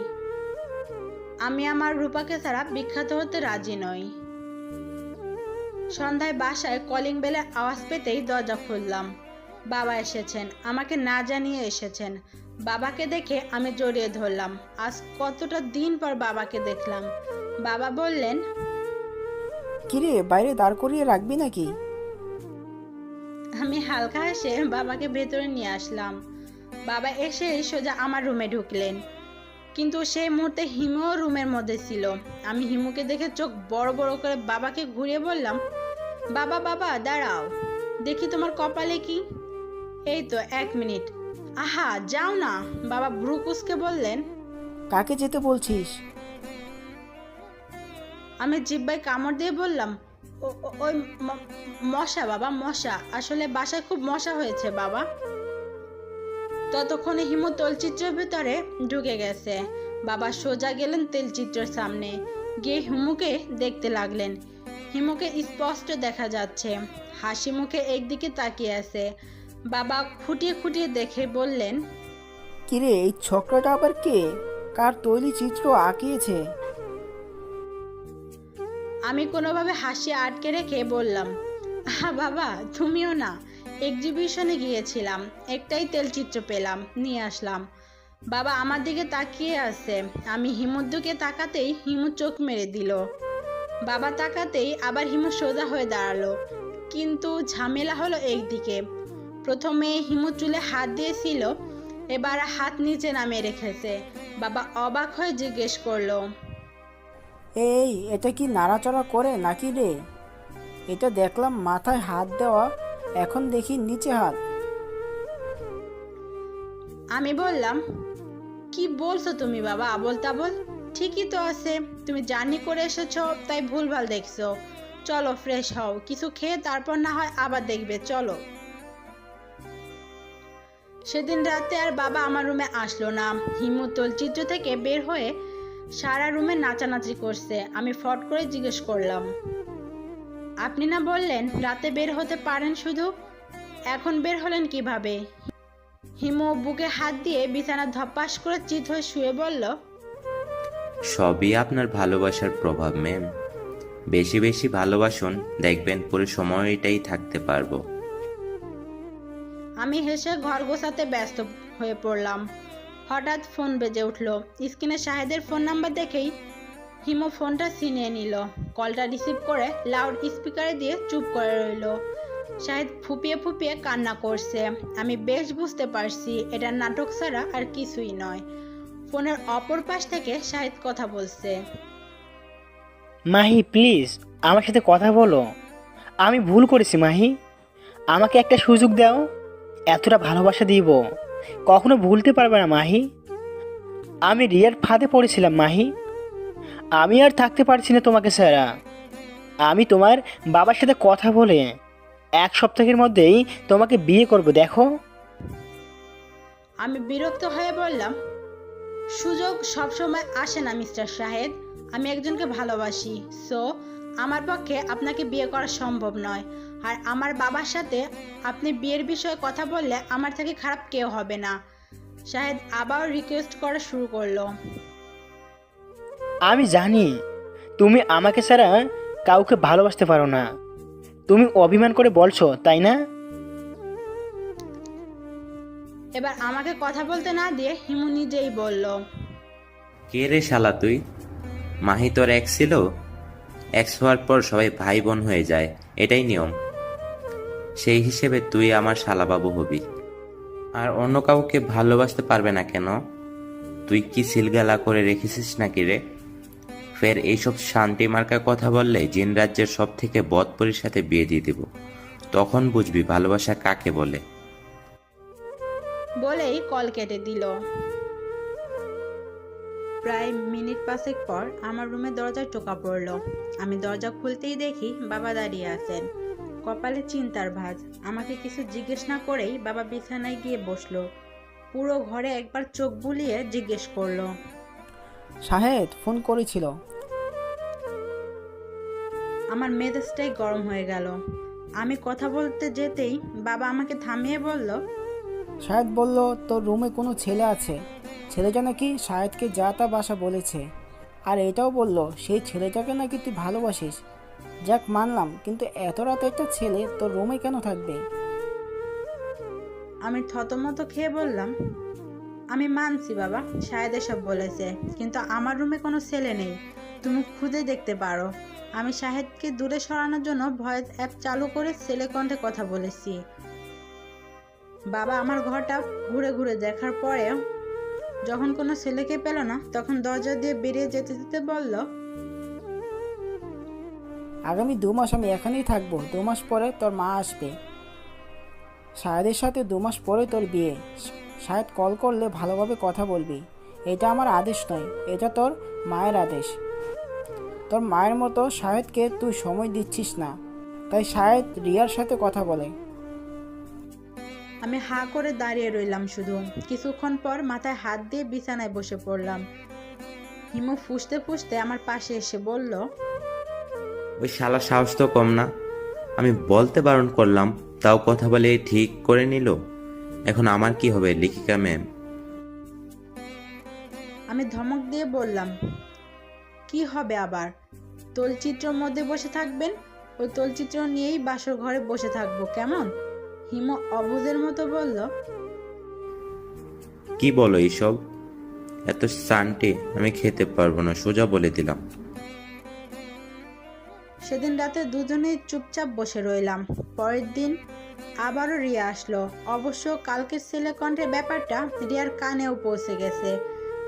আমি আমার রূপাকে ছাড়া বিখ্যাত হতে রাজি নই। সন্ধ্যায় বাসায় কলিং বেলে আওয়াজ পেতেই দরজা খুললাম। বাবা এসেছেন, আমাকে না জানিয়ে এসেছেন। বাবাকে দেখে আমি জড়িয়ে ধরলাম। আজ কতটা দিন পর বাবাকে দেখলাম। বাবা বললেন, কিরে, বাইরে দাঁড় করিয়ে রাখবি নাকি? আমি হালকা হেসে বাবাকে ভেতরে নিয়ে আসলাম। বাবা এসে সোজা আমার রুমে ঢুকলেন, কিন্তু সেই মুহূর্তে হিমুও রুমের মধ্যে ছিল। আমি হিমুকে দেখে চোখ বড় বড় করে বাবাকে ঘুরিয়ে বললাম, বাবা বাবা দাঁড়াও, দেখি তোমার কপালে কি। এই তো 1 মিনিট। আহা যাও না। বাবা ব্রুকুসকে বললেন। কাকে যেতে বলছিস? আমি জিহ্বায় কামড় দিয়ে বললাম, ওই মশা বাবা, মশা। আসলে বাসায় খুব মশা হয়েছে বাবা। ততক্ষণে হিমু তৈলচিত্রের ভিতরে ঢুকে গেছে। বাবা সোজা গেলেন তেলচিত্রের সামনে, গিয়ে হিমুকে দেখতে লাগলেন। হিমুকে স্পষ্ট দেখা যাচ্ছে, হাসি মুখে একদিকে তাকিয়ে আছে। বাবা খুঁটিয়ে খুঁটিয়ে দেখে বললেন, কিরে, এই ছোকরাটা আবার কে? কার তৈরি চিত্র আঁকিয়েছে? আমি কোনোভাবে হাসি আটকে রেখে বললাম, আহা বাবা তুমিও না, এক্সিবিশনে গিয়েছিলাম, একটাই তেলচিত্র পেলাম, নিয়ে আসলাম। বাবা আমার দিকে তাকিয়ে আছে। আমি হিমুর দিকে তাকাতেই হিমু চোখ মেরে দিল। বাবা তাকাতেই আবার হিমু সোজা হয়ে দাঁড়ালো। কিন্তু ঝামেলা হলো একদিকে। প্রথমে হিমু চুলে হাত দিয়েছিল, এবার হাত নিচে নামিয়ে রেখেছে। বাবা অবাক হয়ে জিজ্ঞেস করলো, এই, এটা কি নাড়াচড়া করে নাকি রে? এটা দেখলাম মাথায় হাত দেওয়া, এখন দেখি নিচে হাত। আমি বললাম, কি বলছো তুমি বাবা আবোল তাবোল? ঠিকই তো আছে, তুমি জার্নি করে এসেছো তাই ভুলভাল দেখছো। চলো ফ্রেশ হও, কিছু খেয়ে তারপর না হয় আবার দেখবে, চলো। সেদিন রাতে আর বাবা আমার রুমে আসলো না। হিমু তৈলচিত্র থেকে বের হয়ে সারা রুমে নাচানাচি করছে। আমি ফট করে জিজ্ঞেস করলাম, আপনি না বললেন রাতে বের হতে পারেন শুধু, এখন বের হলেন কিভাবে? হিমু বুকে হাত দিয়ে বিছানা ধপাস করে চিত হয়ে শুয়ে বলল, সবই আপনার ভালোবাসার প্রভাব ম্যাম। বেশি বেশি ভালোবাসুন, দেখবেন পুরো সময়টাই থাকতে পারবো। আমি হেসে ঘর গোছাতে ব্যস্ত হয়ে পড়লাম। হঠাৎ ফোন বেজে উঠল। স্ক্রিনে শাহেদের ফোন নাম্বার দেখেই হিমু ফোনটা ছিনিয়ে নিল। কলটা রিসিভ করে লাউড স্পিকারে দিয়ে চুপ করে রইল। শাহেদ ফুপিয়ে ফুপিয়ে কান্না করছে। আমি বেশ বুঝতে পারছি এটা নাটক ছাড়া আর কিছুই নয়। ফোনের অপর পাশ থেকে শাহেদ কথা বলছে। মাহি প্লিজ আমার সাথে কথা বলো, আমি ভুল করেছি মাহি, আমাকে একটা সুযোগ দাও, এতটা ভালোবাসা দিব কখনো ভুলতে পারবে না মাহি। আমি রিয়ার ফাঁদে পড়েছিলাম মাহি, আমি আর থাকতে পারছি না তোমাকে ছাড়া। আমি তোমার বাবার সাথে কথা বলে 1 সপ্তাহের মধ্যেই তোমাকে বিয়ে করব, দেখো। আমি বিরক্ত হয়ে বললাম, সুযোগ সবসময় আসে না মিস্টার শাহেদ। আমি একজনকে ভালোবাসি, সো আমার পক্ষে আপনাকে বিয়ে করা সম্ভব নয়। আর আমার বাবার সাথে আপনি বিয়ের বিষয়ে কথা বললে আমার থেকে খারাপ কেউ হবে না। শাহেদ আবার রিকোয়েস্ট করা শুরু করলো। আমি জানি তুমি আমাকে ছাড়া কাউকে ভালোবাসতে পারো না, তুমি অভিমান করে বলছো তাই না? এবার আমাকে কথা বলতে না দিয়ে হিমু নিজেই বলল, কে রে শালা তুই? মাহি তোর এক্স ছিল? এক্স হওয়ার পর সবাই ভাই বোন হয়ে যায়, এটাই নিয়ম। সেই হিসেবে তুই আমার শালাবাবু হবি, আর অন্য কাউকে ভালোবাসতে পারবে না কেন? তুই কি সিলগালা করে রেখেছিস নাকি রে? ফের এইসব শান্তি মার্কার কথা বললে জিন রাজ্যের সব থেকে বদপরির সাথে বিয়ে দিয়ে দিব, তখন বুঝবি ভালোবাসা কাকে বলে। বলেই কল কেটে দিল। প্রায় মিনিট 5 পর আমার রুমের দরজায় টোকা পড়ল। আমি দরজা খুলতেই দেখি বাবা দাঁড়িয়ে আছেন, কপালে চিন্তার ভাঁজ। আমাকে কিছু জিজ্ঞেস না করেই বাবা বিছানায় গিয়ে বসলো। পুরো ঘরে একবার চোখ বুলিয়ে জিজ্ঞেস করলো, শাহেদ ফোন করেছিল। আমার মেজাজটাই গরম হয়ে গেল। আমি কথা বলতে যেতেই বাবা আমাকে থামিয়ে বলল, শাহেদ বলল তোর রুমে কোনো ছেলে আছে, ছেলেটা নাকি শাহেদকে যা তা বাসা বলেছে, আর এটাও বলল সেই ছেলেটাকে নাকি তুই ভালোবাসিস। যাক মানলাম, কিন্তু এত রাতে একটা ছেলে তোর রুমে কেন থাকবে? আমি থতমত খেয়ে বললাম, আমি মানছি বাবা, শায়দ এসব বলেছে, কিন্তু আমার রুমে কোনো ছেলে নেই, তুমি খুদে দেখতে পারো। আমি শাহেদকে দূরে সরানোর জন্য ভয়েস অ্যাপ চালু করে ছেলে কণ্ঠে কথা বলেছি। বাবা আমার ঘরটা ঘুরে ঘুরে দেখার পরেও যখন কোনো ছেলেকে পেল না, তখন দরজা দিয়ে বেরিয়ে যেতে যেতে বলল, আগামী 2 মাস আমি এখানেই থাকবো, 2 মাস পরে তোর মা আসবে। শাহেদের সাথে 2 মাস পরে তোর বিয়ে। শাহেদ কল করলে ভালোভাবে কথা বলবি। এটা আমার আদেশ নয়, এটা তোর মায়ের আদেশ। তোর মায়ের মতো শাহেদকে তুই সময় দিচ্ছিস না, তাই শাহেদ রিয়ার সাথে কথা বলে। আমি হাঁ করে দাঁড়িয়ে রইলাম শুধু। কিছুক্ষণ পর মাথায় হাত দিয়ে বিছানায় বসে পড়লাম। হিমু ফুঁসতে ফুঁসতে আমার পাশে এসে বলল, ওই শালা সাহস তো কম না, আমি বলতে বারণ করলাম তাও কথা বলে ঠিক করে নিল। এখন আমার কি হবে লিখিকা ম্যাম? আমি ধমক দিয়ে বললাম, কি হবে আবার? তলচিত্রের মধ্যে বসে থাকবেন, ওই তলচিত্র নিয়েই বাসর ঘরে বসে থাকবো, কেমন? হিমু অবুঝের মতো বলল, কি বলো এইসব? এত সানটে আমি খেতে পারবো না, সোজা বলে দিলাম। সেদিন রাতে দুজনেই চুপচাপ বসে রইলাম। পরের দিন আবারও রিয়া আসলো। অবশ্য কালকের ছেলে কণ্ঠের ব্যাপারটা রিয়ার কানেও পৌঁছে গেছে।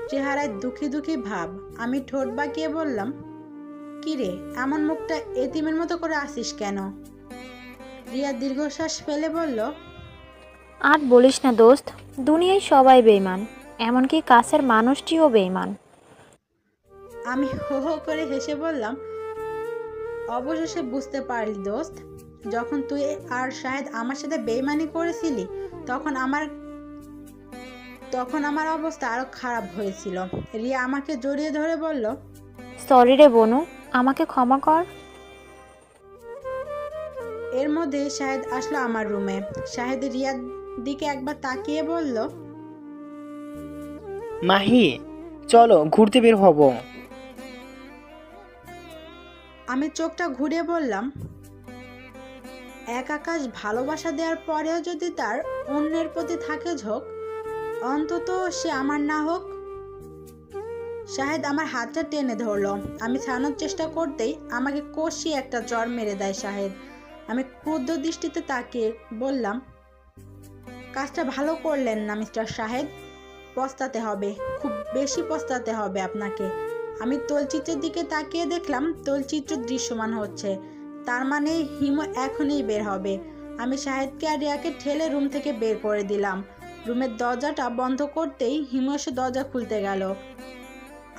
চেহারায় দুঃখী দুঃখী ভাব। আমি ঠোঁট বাঁকিয়ে বললাম, কি রে, এমন মুখটা এতিমের মতো করে আসিস কেন? রিয়া দীর্ঘশ্বাস ফেলে বলল, আর বলিস না দোস্ত, দুনিয়ায় সবাই বেইমান, এমনকি কাছের মানুষটিও বেইমান। আমি হো হো করে হেসে বললাম, অবশেষে বুঝতে পারলি দোস্ত, যখন তুই আর শাহেদ আমার সাথে বেইমানি করেছিলি তখন আমার অবস্থা আরো খারাপ হয়েছিল। রিয়া আমাকে জড়িয়ে ধরে বলল, সরি রে বনু, আমাকে ক্ষমা কর। এর মধ্যে শাহেদ আসলো আমার রুমে। শাহেদ রিয়ার দিকে একবার তাকিয়ে বলল, মাহি, চলো ঘুরতে বের হব। আমি চোখটা ঘুরিয়ে বললাম, এক আকাশ ভালোবাসা দেওয়ার পরেও যদি তার অন্যের প্রতি থাকে ঝোঁক, অন্তত সে আমার না হোক। শাহেদ আমার হাতটা টেনে ধরলো। আমি ছাড়ানোর চেষ্টা করতেই আমাকে কষিয়ে একটা চড় মেরে দেয় শাহেদ। আমি ক্রুদ্ধ দৃষ্টিতে তাকিয়ে বললাম, কাজটা ভালো করলেন না মিস্টার শাহেদ, পস্তাতে হবে, খুব বেশি পস্তাতে হবে আপনাকে। আমি তলচিত্রের দিকে তাকিয়ে দেখলাম তলচিত্র দৃশ্যমান হচ্ছে, তার মানে হিমু এখনই বের হবে। আমি শাহেদকে আর রিয়াকে ঠেলে রুম থেকে বের করে দিলাম। রুমের দরজাটা বন্ধ করতেই হিমু এসে দরজা খুলতে গেল।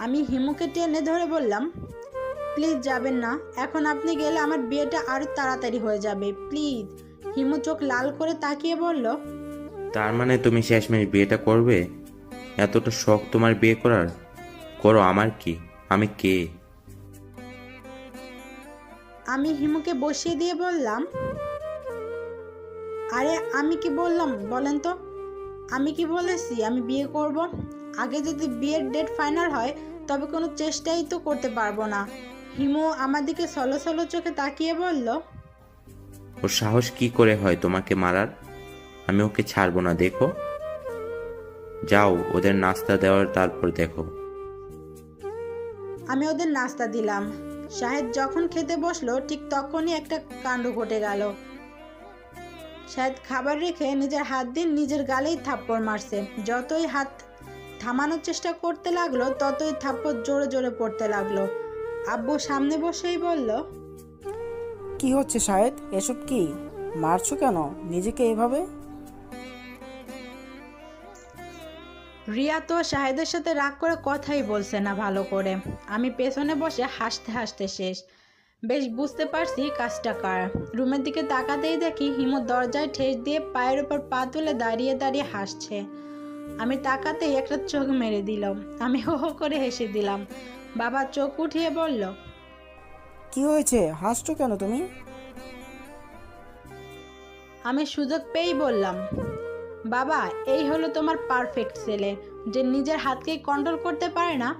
আমি হিমুকে টেনে ধরে বললাম, প্লিজ যাবেন না, এখন আপনি গেলে আমার বিয়েটা আরো তাড়াতাড়ি হয়ে যাবে, প্লিজ। হিমু চোখ লাল করে তাকিয়ে বলল, তার মানে তুমি শেষমেশ বিয়েটা করবে? এতটা শখ তোমার বিয়ে করার? করো, আমার কি, আমি কে? আমি হিমুকে বসিয়ে দিয়ে বললাম, আরে আমি কি বললাম বলেন তো? আমি কি বলেছি আমি বিয়ে করব? আগে যদি বিয়ের ডেট ফাইনাল হয় তবে কোনো চেষ্টাই তো করতে পারবো না। হিমু আমার দিকে সলো সলো চোখে তাকিয়ে বলল, ওর সাহস কি করে হয় তোমাকে মারার? আমি ওকে ছাড়বো না, দেখো। যাও ওদের নাস্তা দেওয়ার, তারপর দেখো। আমি ওদের নাস্তা দিলাম। শাহেদ যখন খেতে বসলো ঠিক তখনই একটা কাণ্ড ঘটে গেল। শাহেদ খাবার রেখে নিজের হাত দিয়ে নিজের গালেই থাপ্পড় মারছে। যতই হাত থামানোর চেষ্টা করতে লাগলো ততই থাপ্পড় জোরে জোরে পড়তে লাগলো। আব্বু সামনে বসেই বলল, কি হচ্ছে শাহেদ, এসব কি? মারছো কেন নিজেকে এভাবে? রিয়া তো শাহেদের সাথে রাগ করে কথাই বলছে না ভালো করে। আমি পেছনে বসে হাসতে হাসতে শেষ। বেশ বুঝতে পারছি কাজটা কার। রুমের দিকে তাকাতেই দেখি হিমু দরজায় ঠেস দিয়ে পায়ের উপর পা তুলে দাঁড়িয়ে দাঁড়িয়ে হাসছে। আমি তাকাতেই একটা চোখ মেরে দিলাম। আমি হো হো করে হেসে দিলাম। বাবা চোখ উঠিয়ে বলল, কি হয়েছে, হাসছো কেন তুমি? আমি সুযোগ পেয়েই বললাম, বাবা এই হলো তোমার পারফেক্ট ছেলে, যে নিজের হাতকেই কন্ট্রোল করতে পারে না,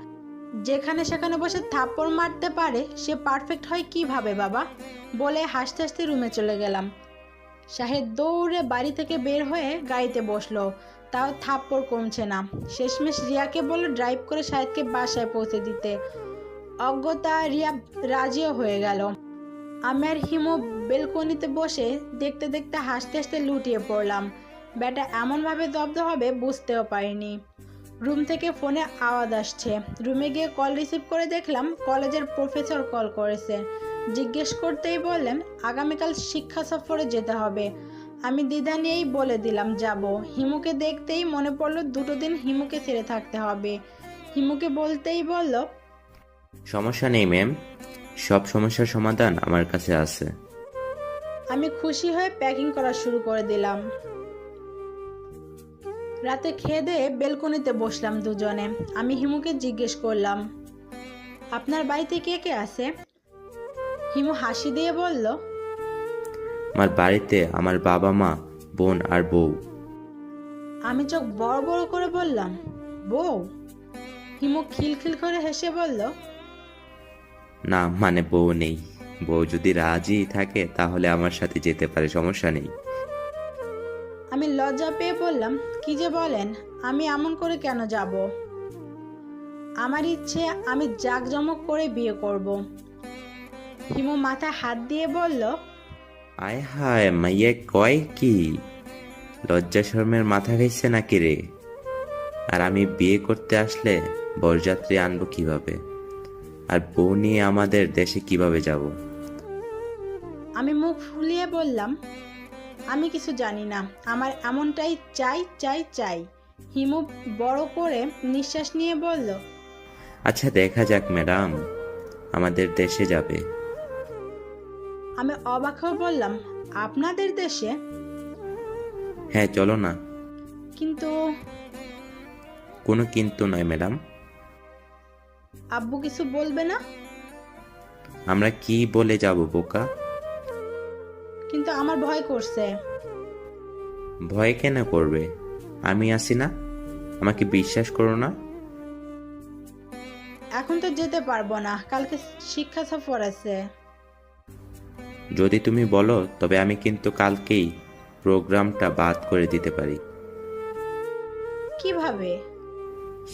যেখানে সেখানে বসে থাপ্পড় মারতে পারে, সে পারফেক্ট হয় কিভাবে বাবা? বলে হাসতে হাসতে রুমে চলে গেলাম। শাহেদ দৌড়ে বাড়ি থেকে বের হয়ে গাড়িতে বসলো, তাও থাপ্পড় কমছে না। শেষমেশ রিয়াকে বলল ড্রাইভ করে শাহেদকে বাসায় পৌঁছে দিতে। অজ্ঞতা রিয়া রাজিও হয়ে গেল। আমি আর হিমু বেলকনিতে বসে দেখতে দেখতে হাসতে হাসতে লুটিয়ে পড়লাম। ব্যাটা এমনভাবে দগ্ধ হবে বুঝতেও পারিনি। রুম থেকে ফোনে আওয়াজ আসছে। রুমে গিয়ে কল রিসিভ করে দেখলাম কলেজের প্রফেসর কল করেছে। জিজ্ঞেস করতেই বললেন আগামীকাল শিক্ষা সফরে যেতে হবে। আমি দ্বিধা নিয়েই বলে দিলাম যাব। হিমুকে দেখতেই মনে পড়লো 2 দিন হিমুকে ছেড়ে থাকতে হবে। হিমুকে বলতেই বলল, সমস্যা নেই ম্যাম, সব সমস্যার সমাধান আমার কাছে আছে। আমি খুশি হয়ে প্যাকিং করা শুরু করে দিলাম। রাতে খেয়ে দিয়ে বেলকনিতে বসলাম দুজনে। আমি হিমুকে জিজ্ঞেস করলাম, আপনার বাড়িতে কে কে আছে? হিমু হাসি দিয়ে বলল, আমার বাড়িতে আমার বাবা মা, বোন আর বউ। আমি চোখ বড় বড় করে বললাম, বউ? হিমু খিলখিল করে হেসে বলল, না মানে বউ নেই। বউ যদি রাজি থাকে তাহলে আমার সাথে যেতে পারে, সমস্যা নেই। আমি লজ্জা পেয়ে বললাম, কি যে বলেন, আমি এমন করে কেন যাব? আমার ইচ্ছে আমি জাঁকজমক করে বিয়ে করব। হিমু মাথায় হাত দিয়ে বলল, আয় হায়, মাইয়ে কয় কি? লজ্জা শর্মের মাথা খাইছে নাকি রে? আর আমি বিয়ে করতে আসলে বরযাত্রী আনবো কিভাবে? আর বউ নিয়ে আমাদের দেশে কিভাবে যাব? আমি মুখ ফুলিয়ে বললাম, আমি কিছু জানি না, আমার এমনটাই চাই চাই চাই। হিমু বড় করে নিঃশ্বাস নিয়ে বলল, আচ্ছা দেখা যাক ম্যাডাম, আমাদের দেশে যাবে। আমি অবাক হয়ে বললাম, আপনাদের দেশে? হ্যাঁ চলো না। কিন্তু কোনো কিন্তু নয় ম্যাডাম। আব্বু কিছু বলবে না? আমরা কি বলে যাব বোকা? কিন্তু আমার ভয় করছে। ভয় কেন করবে? আমি আছি না? আমাকে বিশ্বাস করো না? এখন তো যেতে পারবো না, কালকে শিক্ষা সফর আছে। যদি তুমি বলো তবে আমি কিন্তু কালকেই প্রোগ্রামটা বাদ করে দিতে পারি। কিভাবে?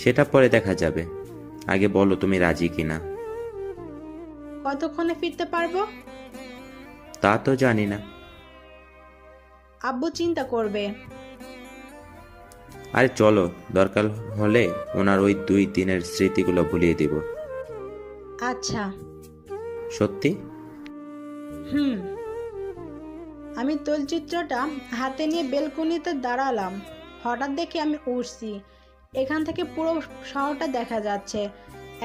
সেটা পরে দেখা যাবে, আগে বলো তুমি রাজি কিনা। কতক্ষণে ফিরতে পারবো? তা তো জানি না। আব্বু চিন্তা করবে। আরে চলো, দরকার হলে ওনার ওই 2 দিনের স্মৃতিগুলো ভুলিয়ে দিব। আচ্ছা। সত্যি? হুম। আমি তৈলচিত্রটা হাতে নিয়ে বেলকনিতে দাঁড়ালাম। হঠাৎ দেখি আমি উঠছি। এখান থেকে পুরো শহরটা দেখা যাচ্ছে।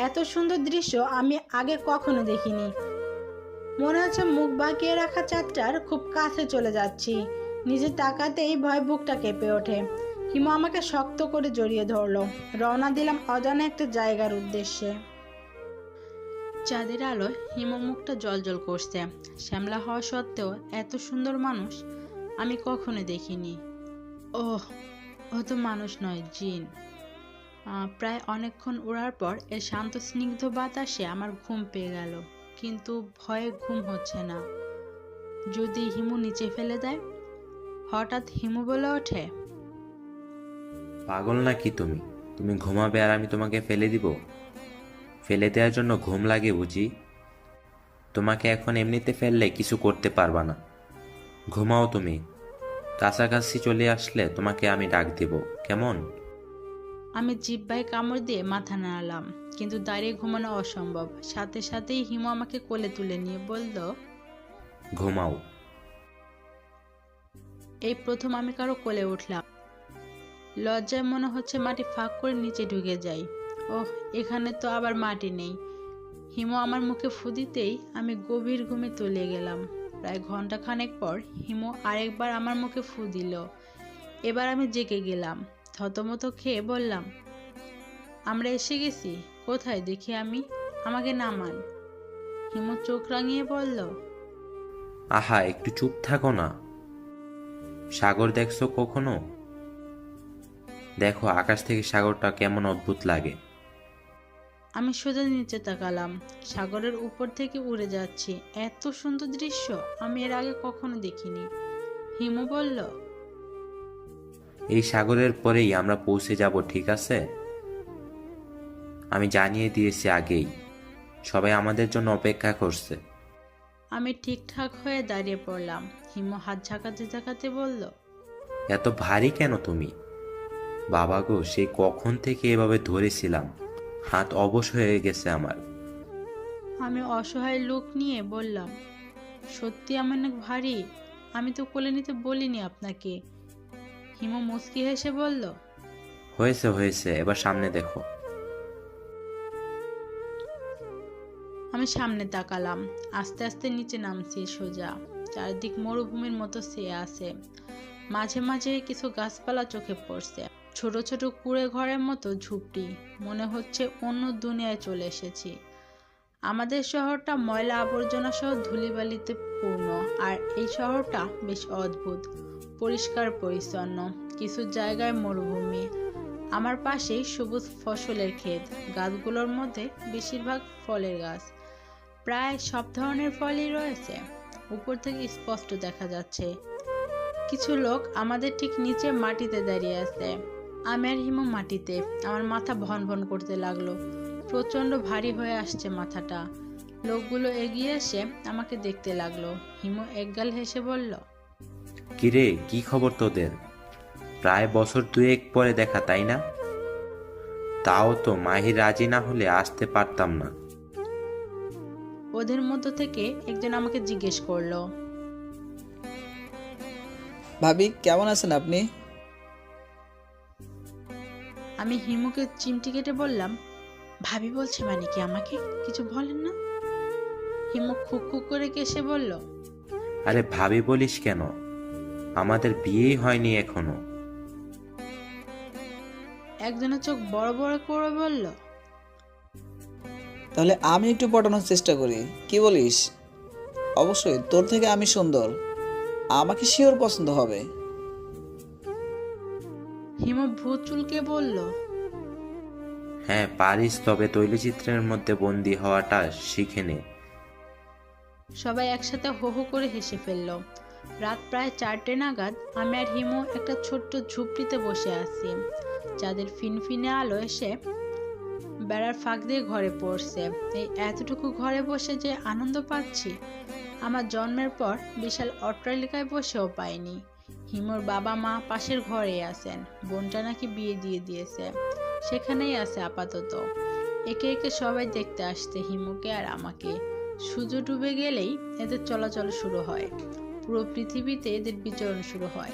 এত সুন্দর দৃশ্য আমি আগে কখনো দেখিনি। মনে হচ্ছে মুখ বাঁকিয়ে রাখা চাঁদটার খুব কাছে চলে যাচ্ছি। নিজে তাকাতেই ভয় বুকটা কেঁপে ওঠে। হিমু আমাকে শক্ত করে জড়িয়ে ধরলো। রওনা দিলাম অজানা একটা জায়গার উদ্দেশ্যে। চাঁদের আলোয় হিমু মুখটা জলজল করছে। শ্যামলা হওয়া সত্ত্বেও এত সুন্দর মানুষ আমি কখনো দেখিনি। ওহ, ও তো মানুষ নয়, জিন। প্রায় অনেকক্ষণ ওড়ার পর এর শান্ত স্নিগ্ধ বাতাসে আমার ঘুম পেয়ে গেল, কিন্তু ভয়ে ঘুম হচ্ছে না। যদি হিমু নিচে ফেলে দেয়? হঠাৎ হিমু বলে ওঠে, পাগল নাকি তুমি? তুমি ঘুমাবে আর আমি তোমাকে ফেলে দিব? ফেলে দেওয়ার জন্য ঘুম লাগে বুঝি? তোমাকে এখন এমনিতে ফেললে কিছু করতে পারবা না। ঘুমাও তুমি। কাছাকাছি চলে আসলে তোমাকে আমি ডাক দেব, কেমন? আমি জিহ্বায় কামড় দিয়ে মাথা নাড়ালাম, কিন্তু দাঁড়িয়ে ঘুমানো অসম্ভব। সাথে সাথেই হিমু আমাকে কোলে তুলে নিয়ে বলল, ঘুমাও। এই প্রথম আমি কারো কোলে উঠলাম। লজ্জায় মনে হচ্ছে মাটি ফাঁক করে নিচে ঢুকে যাই। ওহ, এখানে তো আবার মাটি নেই। হিমু আমার মুখে ফু দিতেই আমি গভীর ঘুমে তলিয়ে গেলাম। প্রায় ঘন্টাখানেক পর হিমু আরেকবার আমার মুখে ফু দিল। এবার আমি জেগে গেলাম। থতমত খেয়ে বললাম, আমরা এসে গেছি। কোথায় দেখি আমি? আমাকে নামান। হিমু চোখ রাঙিয়ে বলল, আহা একটু চুপ থাকো না। সাগর দেখছো কখনো? দেখো আকাশ থেকে সাগরটা কেমন অদ্ভুত লাগে। আমি সোজা নিচে তাকালাম, সাগরের উপর থেকে উড়ে যাচ্ছি। এত সুন্দর দৃশ্য আমি এর আগে কখনো দেখিনি। হিমু বলল, এই সাগরের পরেই আমরা পৌঁছে যাব, ঠিক আছে? আমি জানিয়ে দিয়েছি আগেই, সবাই আমাদের জন্য অপেক্ষা করছে। আমি ঠিকঠাক হয়ে দাঁড়িয়ে পড়লাম। হিমু হাত ঝাঁকাতে ঝাঁকাতে বলল, এত ভারী কেন তুমি? বাবা গো, সেই কখন থেকে এভাবে ধরেছিলাম, হাত অবশ হয়ে গেছে আমার। আমি অসহায় লোক নিয়ে বললাম, সত্যি আমি অনেক ভারী, আমি তো কোলে নিতে বলিনি আপনাকে। হিমু মুচকি হেসে বলল, হয়েছে হয়েছে, এবার সামনে দেখো। আমি সামনে তাকালাম, আস্তে আস্তে নিচে নামছি সোজা। চারদিক মরুভূমির মতো চেয়ে আছে, মাঝে মাঝে কিছু গাছপালা চোখে পড়ছে, ছোট ছোট কুঁড়ে ঘরের মতো ঝুপড়ি। মনে হচ্ছে অন্য দুনিয়ায় চলে এসেছি। আমাদের শহরটা ময়লা আবর্জনা সহ ধূলিবালিতে পূর্ণ, আর এই শহরটা বেশ অদ্ভুত, পরিষ্কার পরিচ্ছন্ন, কিছু জায়গায় মরুভূমি। আমার পাশেই সবুজ ফসলের ক্ষেত, গাছগুলোর মধ্যে বেশিরভাগ ফলের গাছ, প্রায় সব ধরনের ফলই রয়েছে। উপর থেকে স্পষ্ট দেখা যাচ্ছে কিছু লোক আমাদের ঠিক নিচে মাটিতে দাঁড়িয়ে আছে। আমি আর হিমু মাটিতে। আমার মাথা ভন ভন করতে লাগলো, প্রচন্ড ভারী হয়ে আসছে মাথাটা। লোকগুলো এগিয়ে এসে আমাকে দেখতে লাগলো। হিমু একগাল হেসে বলল, কিরে, কি খবর তোদের? প্রায় বছর দুয়েক পরে দেখা, তাই না? তাও তো মাহি রাজি না হলে আসতে পারতাম না। ওদের মধ্য থেকে একজন আমাকে জিজ্ঞেস করলো, ভাবি কেমন আছেন আপনি? আমি হিমুকে চিমটি কেটে বললাম, ভাবি বলছে মানে কি? আমাকে কিছু বলেন না। হিমু খুক খুক করে কেসে বলল, আরে ভাবি বলিস কেন? আমাদের বিয়েই হয়নি এখনো। একজনের চোখ বড় বড় করে বলল, তাহলে আমি একটু পটানোর চেষ্টা করি, কি বলিস? অবশ্যই তোর থেকে আমি সুন্দর, আমাকে শিওর পছন্দ হবে। হিমু ভূত চুলকে বলল, হ্যাঁ পারিস, তবে তৈলচিত্রের মধ্যে বন্দি হওয়াটা শিখে নে। সবাই একসাথে হো হো করে হেসে ফেলল। রাত প্রায় 4টে নাগাদ আমি আর হিমু একটা ছোট্ট ঝুপড়িতে বসে আছি। চাঁদের ফিনফিনে আলো এসে বেড়ার ফাঁক দিয়ে ঘরে পড়ছে। এই এতটুকু ঘরে বসে যে আনন্দ পাচ্ছি, আমার জন্মের পর বিশাল অট্টালিকায় বসেও পাইনি। হিমুর বাবা মা পাশের ঘরেই আছেন, বোনটা নাকি বিয়ে দিয়ে দিয়েছে, সেখানেই আছে আপাতত। একে একে সবাই দেখতে আসছে হিমুকে আর আমাকে। সূর্য ডুবে গেলেই এদের চলাচল শুরু হয়, পুরো পৃথিবীতে এদের বিচরণ শুরু হয়।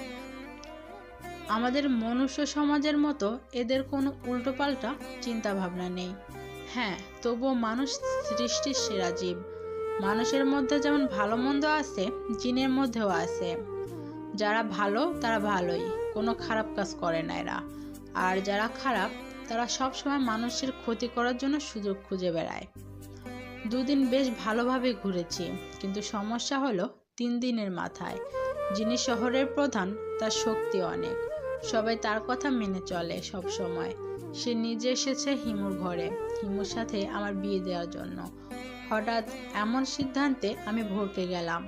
আমাদের মনুষ্য সমাজের মতো এদের কোনো উল্টোপাল্টা চিন্তা ভাবনা নেই। হ্যাঁ, তবুও মানুষ সৃষ্টির সেরা জীব। মানুষের মধ্যে যেমন ভালো মন্দ আছে, জিনের মধ্যেও আছে। যারা ভালো তারা ভালোই, কোনো খারাপ কাজ করে না এরা। আর যারা খারাপ তারা সবসময় মানুষের ক্ষতি করার জন্য সুযোগ খুঁজে বেড়ায়। 2 দিন বেশ ভালোভাবে ঘুরেছি, কিন্তু সমস্যা হলো 3 দিনের মাথায় যিনি শহরের প্রধান, তার শক্তি অনেক, সবাই তার কথা মেনে চলে সব সময়। সে নিজে এসেছে হিমুর ঘরে, হিমুর সাথে আমার বিয়ে দেওয়ার জন্য। হঠাৎ এমন সিদ্ধান্তে আমি ভড়কে গেলাম।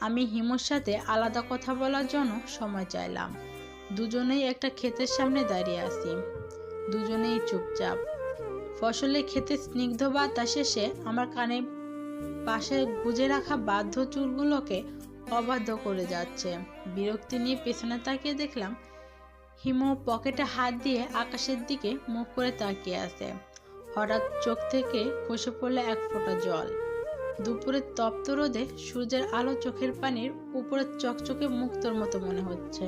আমি হিমুর সাথে আলাদা কথা বলার জন্য সময় চাইলাম। দুজনেই একটা ক্ষেতের সামনে দাঁড়িয়ে আছি, দুজনেই চুপচাপ। ফসলে খেতে স্নিগ্ধ বাতাস এসে আমার কানে পাশে গুজে রাখা বাধ্য চুলগুলোকে অবাধ্য করে যাচ্ছে। বিরক্তি নিয়ে পেছনে তাকিয়ে দেখলাম হিমু পকেটে হাত দিয়ে আকাশের দিকে মুখ করে তাকিয়ে আছে। হঠাৎ চোখ থেকে খসে পড়লো এক ফোঁটা জল। দুপুরের তপ্ত রোদে সূর্যের আলো চোখের পানির উপরে চকচকে মুক্তোর মতো মনে হচ্ছে।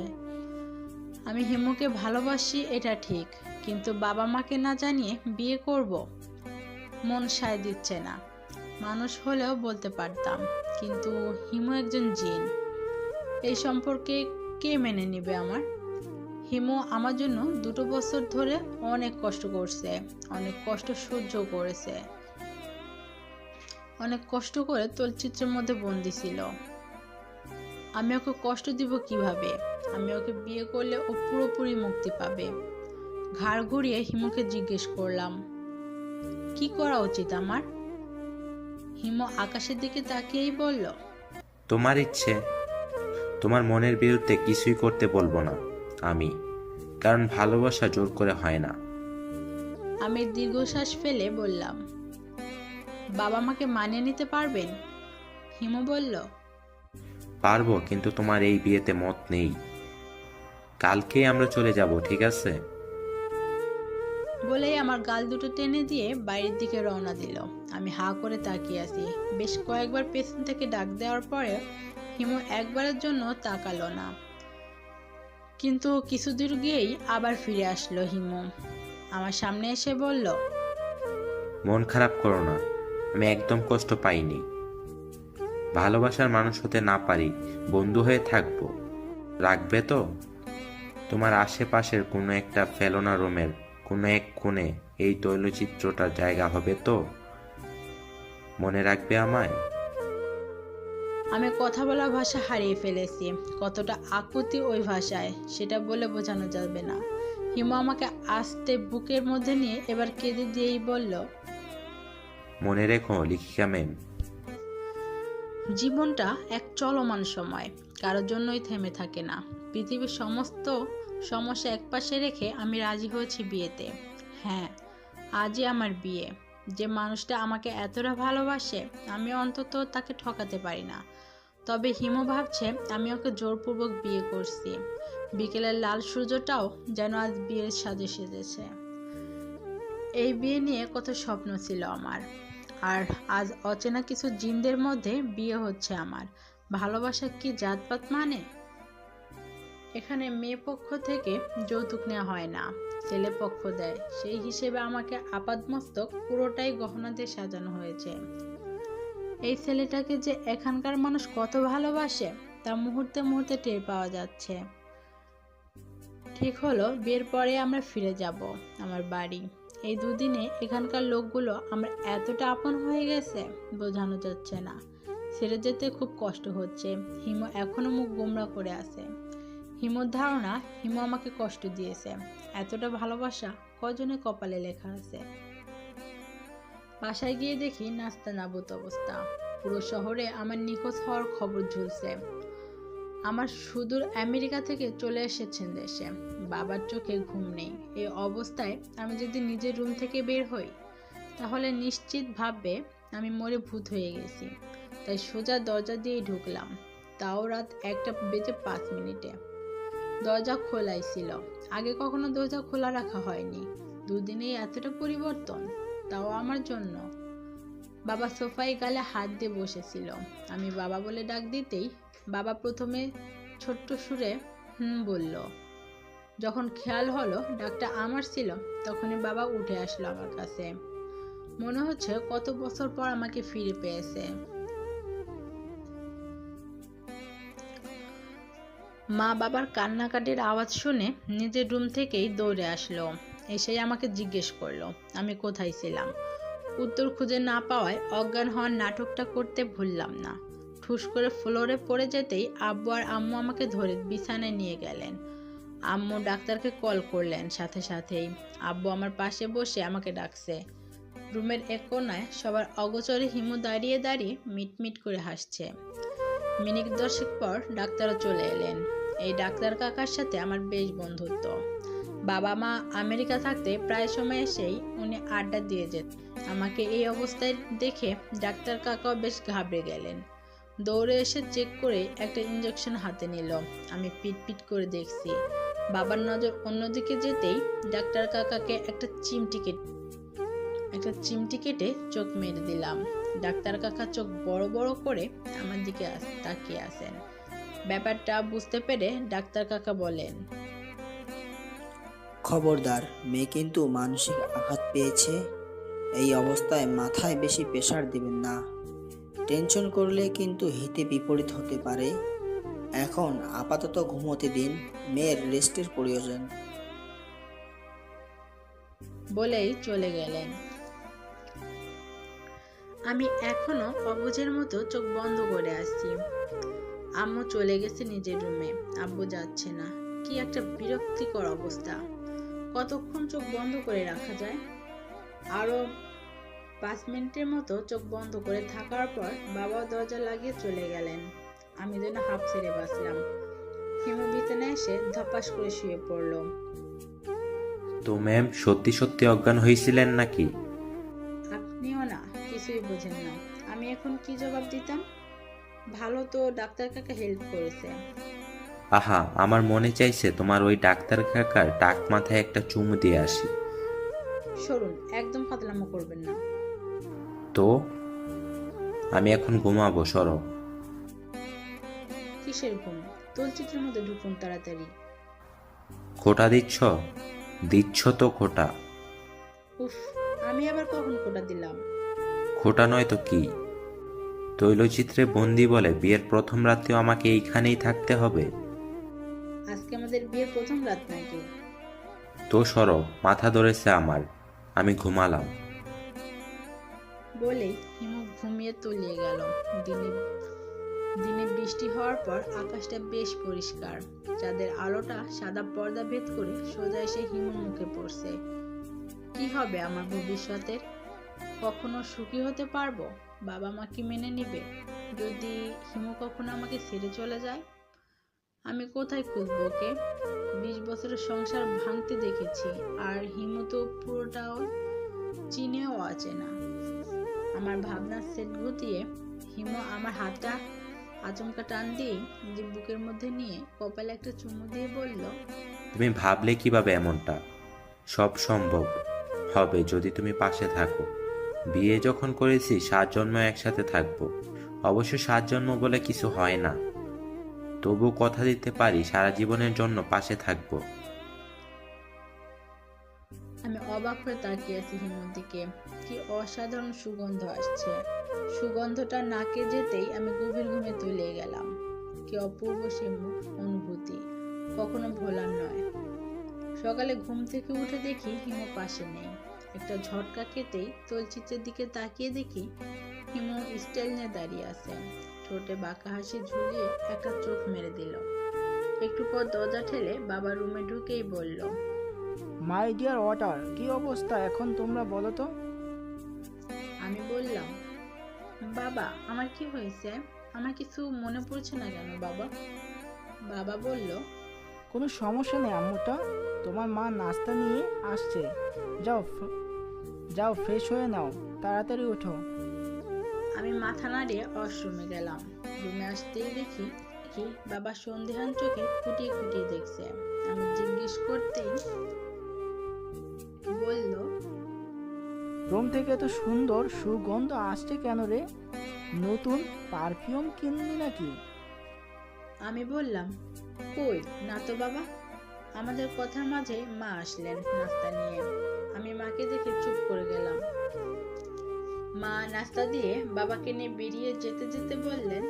আমি হিমুকে ভালোবাসি এটা ঠিক, কিন্তু বাবা মাকে না জানিয়ে বিয়ে করব, মন সায় দিচ্ছে না। মানুষ হলেও বলতে পারতাম, কিন্তু হিমু একজন জিন, এই সম্পর্কে কে মেনে নেবে আমার? হিমু আমার জন্য 2 বছর ধরে অনেক কষ্ট করছে, অনেক কষ্ট সহ্য করেছে, অনেক কষ্ট করে তৈলচিত্রের মধ্যে বন্দি ছিল। আমি ওকে কষ্ট দিব কিভাবে? আমি ওকে বিয়ে করলে ও পুরোপুরি মুক্তি পাবে। ঘাড় ঘুরিয়ে হিমুকে জিজ্ঞেস করলাম, কি করা উচিত আমার? হিমু আকাশের দিকে তাকিয়েই বলল, তোমার ইচ্ছে। তোমার মনের বিরুদ্ধে কিছুই করতে বলবো না আমি, কারণ ভালোবাসা জোর করে হয় না। আমি দীর্ঘশ্বাস ফেলে বললাম, বাবা মাকে মানিয়ে নিতে পারবেন? হিমু বলল, পারবো, কিন্তু তোমার এই বিয়েতে মত নেই। কালকেই আমরা চলে যাব, ঠিক আছে? বলেই আমার গাল দুটো টেনে দিয়ে বাইরের দিকে রওনা দিল। আমি হা করে তাকিয়ে আছি। বেশ কয়েকবার পেছন থেকে ডাক দেওয়ার পরে হিমু একবারের জন্য তাকালো না, কিন্তু কিছু দূর গিয়েই আবার ফিরে আসলো হিমু। আমার সামনে এসে বলল, মন খারাপ করো না, আমি একদম কষ্ট পাইনি। ভালোবাসার মানুষ হতে না পারি, বন্ধু হয়ে থাকবো, রাখবে তো? তোমার আশেপাশের কোনো একটা ফেলোনা রুমের কোনো এক কোণে এই তৈলচিত্রটার জায়গা হবে তো? মনে রাখবে আমায়? আমি কথা বলা ভাষা হারিয়ে ফেলেছি। কতটা আকুতি ওই ভাষায় সেটা বলে বোঝানো যাবে না। হিমু আমাকে আস্তে বুকের মধ্যে নিয়ে এবার কেঁদে দিয়েই বলল, মনে রেখো লিখিকা ম্যাম, জীবনটা এক চলমান সময়, কারোর জন্যই থেমে থাকে না। পৃথিবীর সমস্ত সমস্যা একপাশে রেখে আমি রাজি হয়েছি বিয়েতে। হ্যাঁ, আজই আমার বিয়ে। যে মানুষটা আমাকে এতটা ভালোবাসে, আমি অন্তত তাকে ঠকাতে পারি না। তবে হিমু ভাবছে আমি ওকে জোরপূর্বক বিয়ে করছি। বিকেলের লাল সূর্যটাও যেন আজ বিয়ের সাজে সেজেছে। এই বিয়ে নিয়ে কত স্বপ্ন ছিল আমার, আর আজ অচেনা কিছু জিনদের মধ্যে বিয়ে হচ্ছে আমার। ভালোবাসা কি জাতপাত মানে? এখানে মেয়ে পক্ষ থেকে যৌতুক নেওয়া হয় না, ছেলে পক্ষ দেয়। সেই হিসেবে আমাকে আপাদমস্তক পুরোটাই গহনা দিয়ে সাজানো হয়েছে। এই ছেলেটাকে যে এখানকার মানুষ কত ভালোবাসে তা মুহূর্তে মুহূর্তে টের পাওয়া যাচ্ছে। ঠিক হলো, বিয়ের পরে আমরা ফিরে যাব আমার বাড়ি। এই দুদিনে এখানকার লোকগুলো আমরা এতটা আপন হয়ে গেছে, বোঝানো যাচ্ছে না। ছেড়ে যেতে খুব কষ্ট হচ্ছে। হিমু এখনো মুখ গোমড়া করে আছে। হিমুর ধারণা হিমু আমাকে কষ্ট দিয়েছে। এতটা ভালোবাসা কজনে কপালে লেখা আছে। বাসায় গিয়ে দেখি নাস্তা নাবুত অবস্থা। পুরো শহরে আমার নিখোঁজ হওয়ার খবর ঝুলছে। আমার সুদূর আমেরিকা থেকে চলে এসেছেন দেশে। বাবার চোখে ঘুম নেই। এই অবস্থায় আমি যদি নিজের রুম থেকে বের হই, তাহলে নিশ্চিত ভাববে আমি মরে ভূত হয়ে গেছি। তাই সোজা দরজা দিয়েই ঢুকলাম, তাও রাত 1:05। দরজা খোলাই ছিল। আগে কখনো দরজা খোলা রাখা হয়নি। দুদিনেই এতটা পরিবর্তন, তাও আমার জন্য। বাবা সোফায় গালে হাত দিয়ে বসেছিল। আমি বাবা বলে ডাক দিতেই বাবা প্রথমে ছোট্ট সুরে বলল। যখন খেয়াল হলো ডাকটা আমার ছিল, তখনই বাবা উঠে আসলো আমার কাছে। মনে হচ্ছে কত বছর পর আমাকে ফিরে পেয়েছে। মা বাবার কান্নাকাটির আওয়াজ শুনে নিজের রুম থেকেই দৌড়ে আসলো। এসেই আমাকে জিজ্ঞেস করলো আমি কোথায় ছিলাম। উত্তর খুঁজে না পাওয়ায় অজ্ঞান হওয়ার নাটকটা করতে ভুললাম না। ঠুস করে ফ্লোরে পড়ে যেতেই আব্বু আর আম্মু আমাকে ধরে বিছানায় নিয়ে গেলেন। আম্মু ডাক্তারকে কল করলেন সাথে সাথেই। আব্বু আমার পাশে বসে আমাকে ডাকছে। রুমের এক কোণায় সবার অগোচরে হিমু দাঁড়িয়ে দাঁড়িয়ে মিটমিট করে হাসছে। মিনিট 10 পর ডাক্তারও চলে এলেন। এই ডাক্তার কাকার সাথে আমার বেশ বন্ধুত্ব। বাবা মা আমেরিকা থাকতে প্রায় সময় এসেই উনি আড্ডা দিয়ে যেত। আমাকে এই অবস্থায় দেখে ডাক্তার কাকাও বেশ ঘাবড়ে গেলেন। দৌড়ে এসে চেক করে একটা ইঞ্জেকশন হাতে নিল। আমি পিট করে দেখছি। বাবার নজর অন্যদিকে যেতেই ডাক্তার কাকাকে একটা চিমটি কেটে চোখ মেরে দিলাম। ডাক্তার কাকা চোখ বড় বড় করে আমার দিকে তাকিয়ে আছেন। ব্যাপারটা বুঝতে পেরে ডাক্তার কাকা বলেন, খবরদার, মেয়ে কিন্তু মানসিক আঘাত পেয়েছে। এই অবস্থায় মাথায় বেশি প্রেসার দিবেন না। টেনশন করলে কিন্তু হিতে বিপরীত হতে পারে। এখন আপাতত ঘুমোতে দিন, মেয়ের রেস্টের প্রয়োজন। বলেই চলে গেলেন। আমি এখনো অবুঝের মতো চোখ বন্ধ করে আছি। আম্মু চলে গেছে নিজের রুমে, আব্বু যাচ্ছে না। কি একটা বিরক্তিকর অবস্থা, কতক্ষণ চোখ বন্ধ করে রাখা যায়? আরো 5 মিনিটের মতো চোখ বন্ধ করে থাকার পর বাবা দরজা লাগিয়ে চলে গেলেন। আমি যেন হাঁপ ছেড়ে বাঁচলাম। হিমু বিছানায় এসে ধপাস করে শুয়ে পড়ল। তো ম্যাম সত্যি সত্যি অজ্ঞান হয়েছিলেন নাকি? আপনিও না, কিছুই বোঝেন না। আমি এখন কি জবাব দিতাম? ভালো তো ডাক্তার কাকা হেল্প করেছে। আহা, আমার মনে চাইছে তোমার ওই ডাক্তার কাকার টাক মাথায় একটা চুমু দিয়ে আসি। সরুন, একদম ফাতলামো করবেন না। তো আমি এখন ঘুমাবো, সরো। কিসের ঘুম? চলচ্চিত্রের মধ্যে ঢুকুন তাড়াতাড়ি। খোটা দিচ্ছ? দিচ্ছ তো খোটা। উফ, আমি আবার কখন কোটা দিলাম? খোটা নয় তো কি? তৈলচিত্রে বন্দি বলে বিয়ের প্রথম রাতেও আমাকে এইখানেই থাকতে হবে? আজকে আমাদের বিয়ের প্রথম রাত নাকি? তো সরো, মাথা ধরেছে আমার, আমি ঘুমালাম। বলেই হিমু ঘুমিয়ে তলিয়ে গেল। দিনে দিনে বৃষ্টি হওয়ার পর আকাশটা বেশ পরিষ্কার। চাঁদের আলোটা সাদা পর্দা ভেদ করে সোজা এসে হিমুর মুখে পড়ছে। কি হবে আমার ভবিষ্যতের? কখনো সুখী হতে পারবো? বাবা মা কি মেনে নিবে যদি হিমু কখনো আমাকে ছেড়ে চলে যায়? আমি কোথায় খুঁজবো ওকে? 20 বছরের সংসার ভাঙতে দেখেছি, আর হিমু তো পুরোটাও চিনেও আছে না। আমার ভাবনার সেট গুটিয়ে হিমু আমার হাতটা আচমকা টান দিয়ে নিজের বুকের মধ্যে নিয়ে কপালে একটা চুমু দিয়ে বলল, তুমি ভাবলে কিভাবে এমনটা? সব সম্ভব হবে যদি তুমি পাশে থাকো। বিয়ে যখন করেছি 7 জন্ম একসাথে থাকবো। অবশ্য 7 জন্ম বলে কিছু হয় না, তবু কথা দিতে পারি সারা জীবনের জন্য পাশে থাকবো। আমি অবাক হয়ে তাকিয়ে আছি হিমুর দিকে। কি অসাধারণ সুগন্ধ আসছে। সুগন্ধটা নাকে যেতেই আমি গভীর ঘুমে তলিয়ে গেলাম। কি অপূর্ব সে অনুভূতি, কখনো ভোলার নয়। সকালে ঘুম থেকে উঠে দেখি হিমু পাশে নেই। একটা ঝটকা খেতেই চলচ্চিত্রের দিকে তাকিয়ে দেখি হিমু স্টাইল নিয়ে দাঁড়িয়ে আছে, ঠোঁটে বাঁকা হাসি ঝুলিয়ে একটা চোখ মেরে দিল। একটু পর দরজা ঠেলে বাবা রুমে ঢুকেই বলল, মাই ডিয়ার ওয়াটার, কি অবস্থা এখন তোমরা বলো তো? আমি বললাম, বাবা আমার কি হয়েছে? আমার কিছু মনে পড়ছে না কেন বাবা? বাবা বলল, কোনো সমস্যা নেই আম্মুটা, তোমার মা নাস্তা নিয়ে আসছে, যাও যাও ফ্রেশ হয়ে নাও, তাড়াতাড়ি ওঠো। আমি মাথা নাড়িয়ে ওয়াশরুমে গেলাম। রুমে আসতেই দেখি বাবা সন্দেহান চোখে খুঁটিয়ে খুঁটিয়ে দেখছে। আমি জিজ্ঞেস করতেই বলল, রুম থেকে এত সুন্দর সুগন্ধ আসছে কেন রে? নতুন পারফিউম কিনলি নাকি? আমি বললাম, কই না তো বাবা। আমাদের কথার মাঝে মা আসলেন নাস্তা নিয়ে। আমি মাকে দেখে চুপ করে গেলাম। মা নাস্তা দিয়ে বাবাকে নিয়ে বেরিয়ে যেতে যেতে বললেন,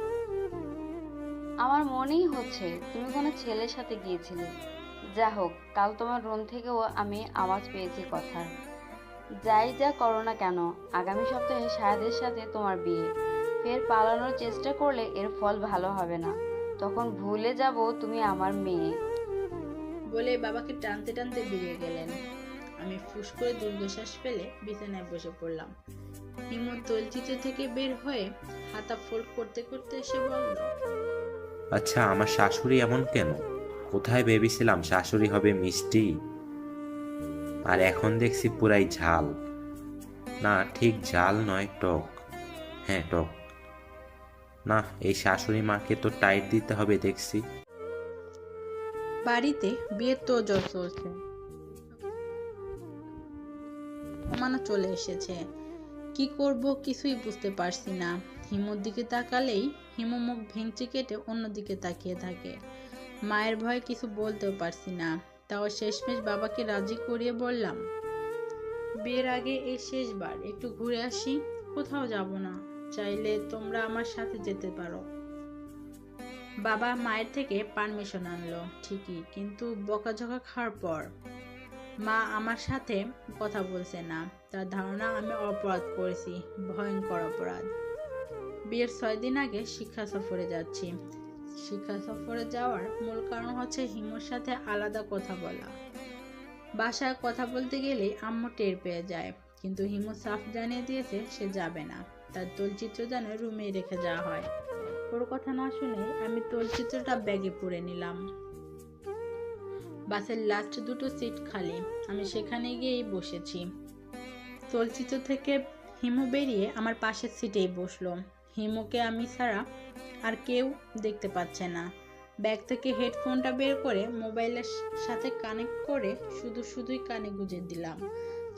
আমার মনেই হচ্ছে তুমি কোনো ছেলের সাথে গিয়েছিলে। যা হোক, কাল তোমার রুম থেকেও আমি আওয়াজ পেয়েছি কথার। যাই যা করো না কেন, আগামী সপ্তাহে শাহেদের সাথে তোমার বিয়ে। ফের পালানোর চেষ্টা করলে এর ফল ভালো হবে না। তখন ভুলে যাব তুমি আমার মেয়ে। বলে বাবাকে টানতে টানতে বেরিয়ে গেলেন। আমি ফুস করে দীর্ঘশ্বাস ফেলে বিছানায় বসে পড়লাম। হিমু চলচ্চিত্র থেকে বের হয়ে হাতা ফোল্ড করতে করতে এসে বলল, আচ্ছা, আমার শাশুড়ি এমন কেন? কোথায় ভেবেছিলাম শাশুড়ি হবে মিষ্টি, আর এখন দেখছি পুরাই ঝাল। না, ঠিক ঝাল নয়, টক। হ্যাঁ, টক। না, এই শাশুড়ি মাকে তো টাইট দিতে হবে দেখছি। বাড়িতে বিয়ের তোড়জোড় চলছে, মানা চলে এসেছে। কি করব কিছুই বুঝতে পারছি না। হিমুর দিকে তাকালেই হিমু মুখ ভেঙচি কেটে অন্যদিকে তাকিয়ে থাকে। মায়ের ভয়ে কিছু বলতেও পারছি না। তাও শেষমেশ বাবাকে রাজি করিয়ে বললাম, বিয়ের আগে এই শেষবার একটু ঘুরে আসি। কোথাও যাব না, চাইলে তোমরা আমার সাথে যেতে পারো। বাবা মায়ের থেকে পারমিশন আনলো ঠিকই, কিন্তু বকাঝকা খাওয়ার পর মা আমার সাথে কথা বলছে না। তার ধারণা আমি অপরাধ করেছি, ভয়ঙ্কর অপরাধ। বিয়ের 6 দিন আগে শিক্ষা সফরে যাচ্ছি। শিক্ষা সফরে যাওয়ার মূল কারণ হচ্ছে হিমুর সাথে আলাদা কথা বলা। বাসায় কথা বলতে গেলেই আম্মু টের পেয়ে যায়, কিন্তু হিমু সাফ জানিয়ে দিয়েছে সে যাবে না। তার তলচিত্র যেন রুমেই রেখে যাওয়া হয়। ওর কথা না শুনে আমি তলচিত্রটা ব্যাগে পুরে নিলাম। বাসের লাস্ট দুটো সিট খালি, আমি সেখানে গিয়েই বসেছি। তলচিত্র থেকে হিমু বেরিয়ে আমার পাশের সিটেই বসলো। হিমুকে আমি ছাড়া আর কেউ দেখতে পাচ্ছে না। ব্যাগ থেকে হেডফোনটা বের করে মোবাইলের সাথে কানেক্ট করে শুধুই কানে গুঁজে দিলাম,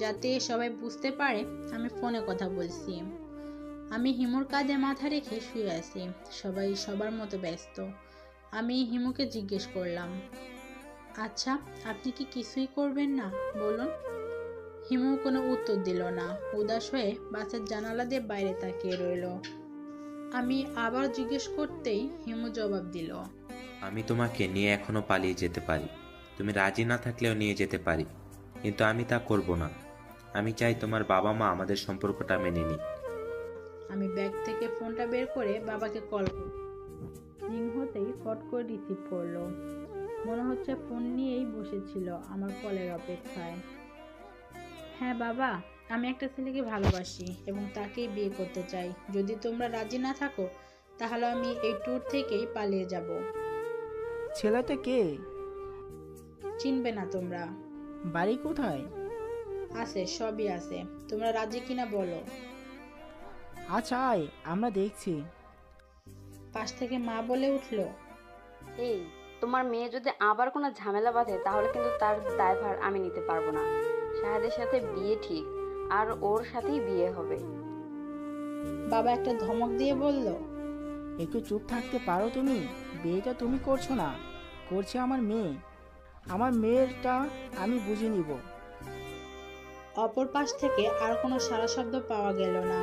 যাতে সবাই বুঝতে পারে আমি ফোনে কথা বলছি। আমি হিমুর কাঁধে মাথা রেখে শুয়ে আছি, সবাই সবার মতো ব্যস্ত। আমি হিমুকে জিজ্ঞেস করলাম, আচ্ছা আপনি কি কিছুই করবেন না বলুন? হিমু কোনো উত্তর দিল না, উদাস হয়ে বাসের জানালা দিয়ে বাইরে তাকিয়ে রইল। আমি আবার জিজ্ঞেস করতেই হিমু জবাব দিল, আমি তোমাকে নিয়ে এখনো পালিয়ে যেতে পারি, তুমি রাজি না থাকলেও নিয়ে যেতে পারি, কিন্তু আমি তা করব না। আমি চাই তোমার বাবা মা আমাদের সম্পর্কটা মেনে নিক। আমি ব্যাগ থেকে ফোনটা বের করে বাবাকে কল করি। রিং হতেই ফট করে রিসিভ করলো। মনে হচ্ছে ফোন নিয়েই বসেছিল আমার কলের অপেক্ষায়। হ্যাঁ বাবা, আমি একটা ছেলেকে ভালোবাসি এবং তাকেই বিয়ে করতে চাই। যদি তোমরা রাজি না থাকো তাহলে আমি এই ট্যুর থেকেই পালিয়ে যাব। ছেলেটা কে? চিনবে না তোমরা? বাড়ি কোথায়? আছে, সবই আছে, তোমরা রাজি কিনা বলো। আচ্ছা আয়, আমরা দেখছি। পাশ থেকে মা বলে উঠলো, এই তোমার মেয়ে যদি আবার কোনো ঝামেলা বাঁধে তাহলে কিন্তু তার দায়ভার আমি নিতে পারবো না। শাহেদের সাথে বিয়ে ঠিক, আর ওর সাথেই বিয়ে হবে। বাবা একটা ধমক দিয়ে বলল, একটু চুপ থাকতে পারো তুমি? বিয়েটা তুমি করছো না, করছে আমার মেয়ে। আমার মেয়েরটা আমি বুঝে নিব। অপর পাশ থেকে আর কোনো সারা শব্দ পাওয়া গেল না।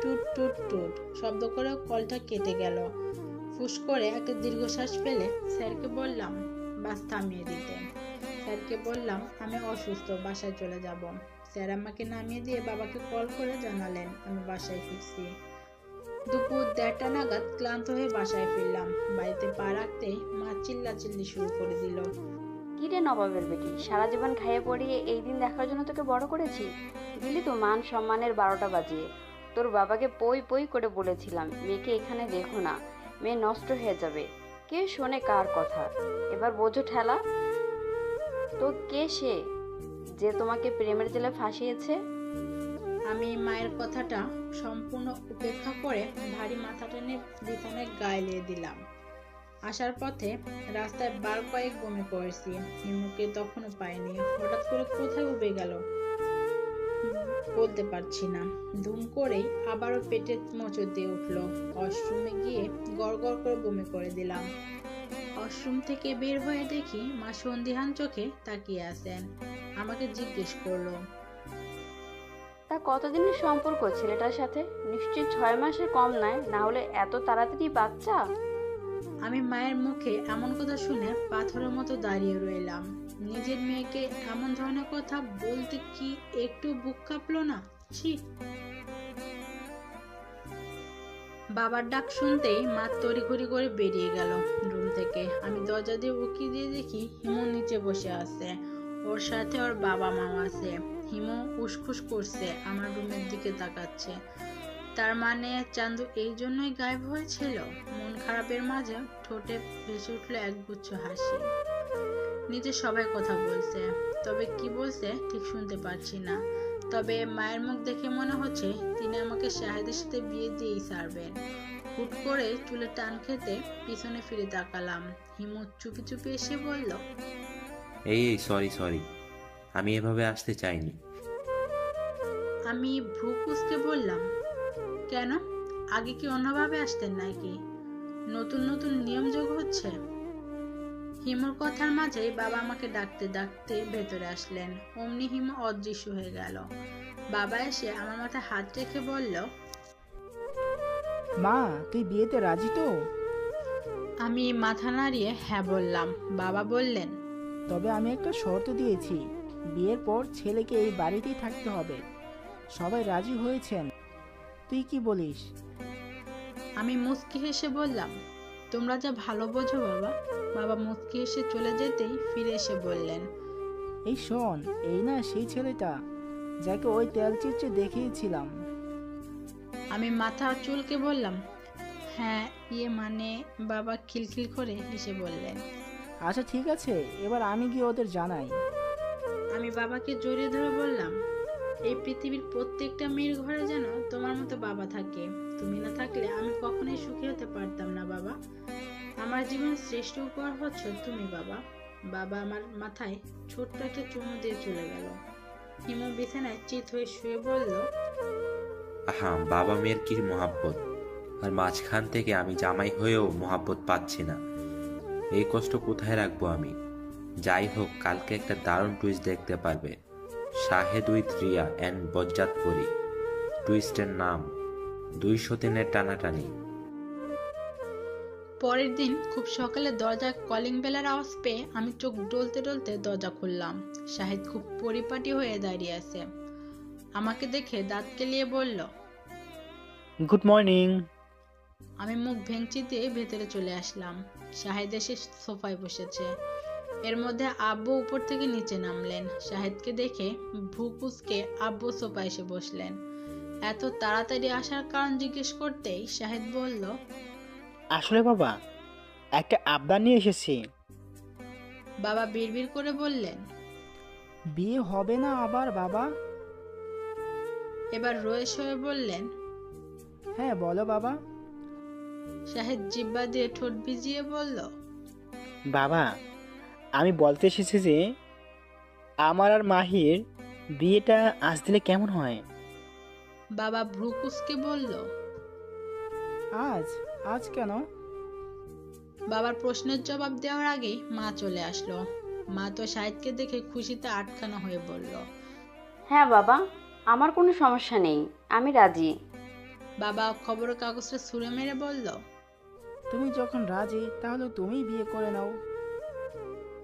টুট টুট টুট শব্দ করে কলটা কেটে গেল। ফুস করে একটা দীর্ঘশ্বাস ফেলে স্যারকে বললাম বাস থামিয়ে দিতে। স্যারকে বললাম আমি অসুস্থ, বাসায় চলে যাব। স্যার আমাকে নামিয়ে দিয়ে বাবাকে কল করে জানালেন আমি বাসায় ফিরছি। দুপুর 1:30টা নাগাদ ক্লান্ত হয়ে বাসায় ফিরলাম। বাড়িতে পা রাখতেই মা চিল্লাচিল্লি শুরু করে দিল। কি রে নবাবের বেটি, সারা জীবন খাইয়ে পড়িয়ে এই দিন দেখার জন্য তোকে বড় করেছি, দিলি তো মান সম্মানের 12টা বাজিয়ে। তোর বাবাকে পই পই করে বলেছিলাম মেয়েকে এখানে দেখো না, মেয়ে নষ্ট হয়ে যাবে। কে শোনে কার কথা? এবার বোঝো ঠেলা। তো কে সে যে তোমাকে প্রেমের জেলে ফাঁসিয়েছে? আমি মায়ের কথাটা সম্পূর্ণ উপেক্ষা করে ভারী মাথা টেনে বিছানায় গায়ে দিলাম। আসার পথে রাস্তায় বার কয়েক বমি করেছি, হিমুকে তখনও পাইনি। হঠাৎ করে কোথায় উবে গেল বলতে পারছি না। ধুম করেই আবারও পেটে মোচড় দিয়ে উঠলো। ওয়াশরুমে গিয়ে গড়গড় করে বমি করে দিলাম। ওয়াশরুম থেকে বের হয়ে দেখি মা সন্দিহান চোখে তাকিয়ে আছেন। আমাকে জিজ্ঞেস করলো, তা কতদিনের সম্পর্ক ছেলেটার সাথে? নিশ্চয়ই 6 মাসের কম নয়, না হলে এত তাড়াতাড়ি বাচ্চা? আমি মায়ের মুখে এমন কথা শুনে পাথরের মতো দাঁড়িয়ে রইলাম। নিজের মেয়েকে এমন ধরনের কথা বলতে কি একটু বুক কাঁপলো না? ছি। বাবার ডাক শুনতেই মা তড়িঘড়ি করে বেরিয়ে গেল রুম থেকে। আমি দরজা দিয়ে উকি দিয়ে দেখি হিমু নিচে বসে আছে, ওর সাথে ওর বাবা মাও আছে। হিমু উসখুস করছে, আমার রুমের দিকে তাকাচ্ছে। তার মানে চান্দু এই জন্যই গায়েব হয়েছিল? মন খারাপের মাঝে ঠোঁটে ভেসে উঠলো একগুচ্ছ হাসি। নিচে সবাই কথা বলছে, তবে কি বলছে ঠিক শুনতে পারছি না। তবে মায়ের মুখ দেখে মনে হচ্ছে তিনি আমাকে শাহেদের সাথে বিয়ে দিয়েই ছাড়বেন। হুট করে চুলে টান খেতে পিছনে ফিরে তাকালাম। হিমু চুপি চুপি এসে বলল, এই সরি, আমি এভাবে আসতে চাইনি। আমি ভ্রু কুঁচকে বললাম, কেন? আগে কি অন্যভাবে আসতেন নাকি? নতুন নতুন নিয়ম যোগ হচ্ছে? হিমুর কথার মাঝেই বাবা আমাকে ডাকতে ডাকতে ভেতরে আসলেন। অমনি হিমু অদৃশ্য হয়ে গেল। বাবা এসে আমার মাথায় হাত রেখে বলল, মা তুই বিয়েতে রাজি তো? আমি মাথা নাড়িয়ে হ্যাঁ বললাম। বাবা বললেন, তবে আমি একটা শর্ত দিয়েছি, বিয়ের পর ছেলেকে এই বাড়িতেই থাকতে হবে। সবাই রাজি হয়েছেন, তুই কি বলিস? আমি মুচকি হেসে বললাম, তোমরা যা ভালো বোঝো বাবা। বাবা মুচকি এসে চলে যেতেই ফিরে এসে বললেন, এই শোন, এই না সেই ছেলেটা যাকে ওই তেল চিত্রে দেখিয়েছিলাম। আমি মাথা চুলকে বললাম, হ্যাঁ মানে। বাবা খিলখিল করে হেসে বললেন। আচ্ছা ঠিক আছে, এবার আমি গিয়ে ওদের জানাই। আমি বাবাকে জড়িয়ে ধরে বললাম, এই পৃথিবীর প্রত্যেকটা মেয়ের ঘরে যেন তোমার মতো বাবা থাকে। তুমি না থাকলে আমি কখনোই সুখী হতে পারতাম না বাবা। আমার জীবন শ্রেষ্ঠ উপহার হচ্ছে তুমি বাবা। বাবা আমার মাথায় ছোট্ট একটা চুমু দিয়ে চলে গেল। হিমু বিছানায় চিত হয়ে শুয়ে বলল, আহা, বাবা মেয়ের কি মহাব্বত, আর মাঝখান থেকে আমি জামাই হয়েও মহাব্বত পাচ্ছি না। এই কষ্ট কোথায় রাখবো আমি? যাই হোক, কালকে একটা দারুণ টুইস্ট দেখতে পারবে। Shahed with Riya and Bajjatpuri. টুইস্টের নাম 200 দিনের টানাটানি। পরের দিন খুব সকালে দরজায় কলিং বেলের আওয়াজ পেয়ে আমি চোখ ডলতে ডলতে দরজা খুললাম। শাহেদ খুব পরিপাটি হয়ে দাঁড়িয়ে আছে। আমাকে দেখে দাঁত কেলিয়ে বলল, গুড মর্নিং। আমি মুখ ভেঙচি দিয়ে ভেতরে চলে আসলাম। শাহেদ এসে সোফায় বসেছে। এর মধ্যে আব্বু উপর থেকে নিচে নামলেন। শাহেদকে দেখে ভ্রু কুঁচকে আব্বু সোফায় এসে বসলেন। এত তাড়াতাড়ি আসার কারণ জিজ্ঞেস করতেই শাহেদ বলল, আসলে বাবা, একটা আবদার নিয়ে এসেছি। বাবা বিড়বিড় করে বললেন, বিয়ে হবে না আবার বাবা? এবার রয়েস হয়ে বললেন, হ্যাঁ বলো বাবা। শাহেদ জিব্বা দিয়ে ঠোঁট ভিজিয়ে বলল, বাবা, আমি বলতে এসেছি যে আমার আর মাহির বিয়েটা আজ দিলে কেমন হয়? বাবা ভ্রু কুঁচকে বলল, আজ? আজ কেন? বাবার প্রশ্নের জবাব দেওয়ার আগেই মা চলে আসলো। মা তো শাহেদকে দেখে খুশিতে আটখানা হয়ে বলল, হ্যাঁ বাবা, আমার কোনো সমস্যা নেই, আমি রাজি। বাবা খবরের কাগজটা ছুঁড়ে মেরে বলল, তুমি যখন রাজি তাহলে তুমিই বিয়ে করে নাও।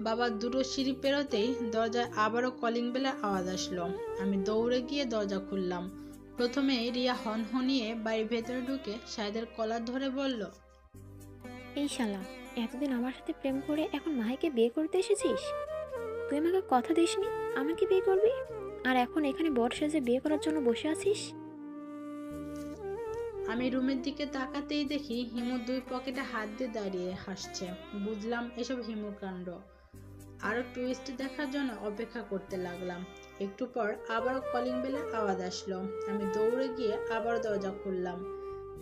বাবা দুটো সিঁড়ি পেরোতেই দরজায় আবারও কলিং বেলের আওয়াজ আসলো। আমি দৌড়ে গিয়ে দরজা খুললাম। প্রথমে রিয়া হনহনিয়ে বাড়ির ভেতরে ঢুকে শাহেদের কলার ধরে বলল, এই শালা, এতদিন আমার সাথে প্রেম করে এখন মাহিকে বিয়ে করতে এসেছিস? তুই আমাকে কথা দিসনি আমাকে বিয়ে করবি, আর এখন এখানে বর সেজে বিয়ে করার জন্য বসে আছিস? আমি রুমের দিকে তাকাতেই দেখি হিমু দুই পকেটে হাত দিয়ে দাঁড়িয়ে হাসছে। বুঝলাম এসব হিমুর কাণ্ড। আরো টুইস্ট দেখার জন্য অপেক্ষা করতে লাগলাম। একটু পর আবারও কলিং বেলের আওয়াজ আসলো। আমি দৌড়ে গিয়ে আবার দরজা খুললাম।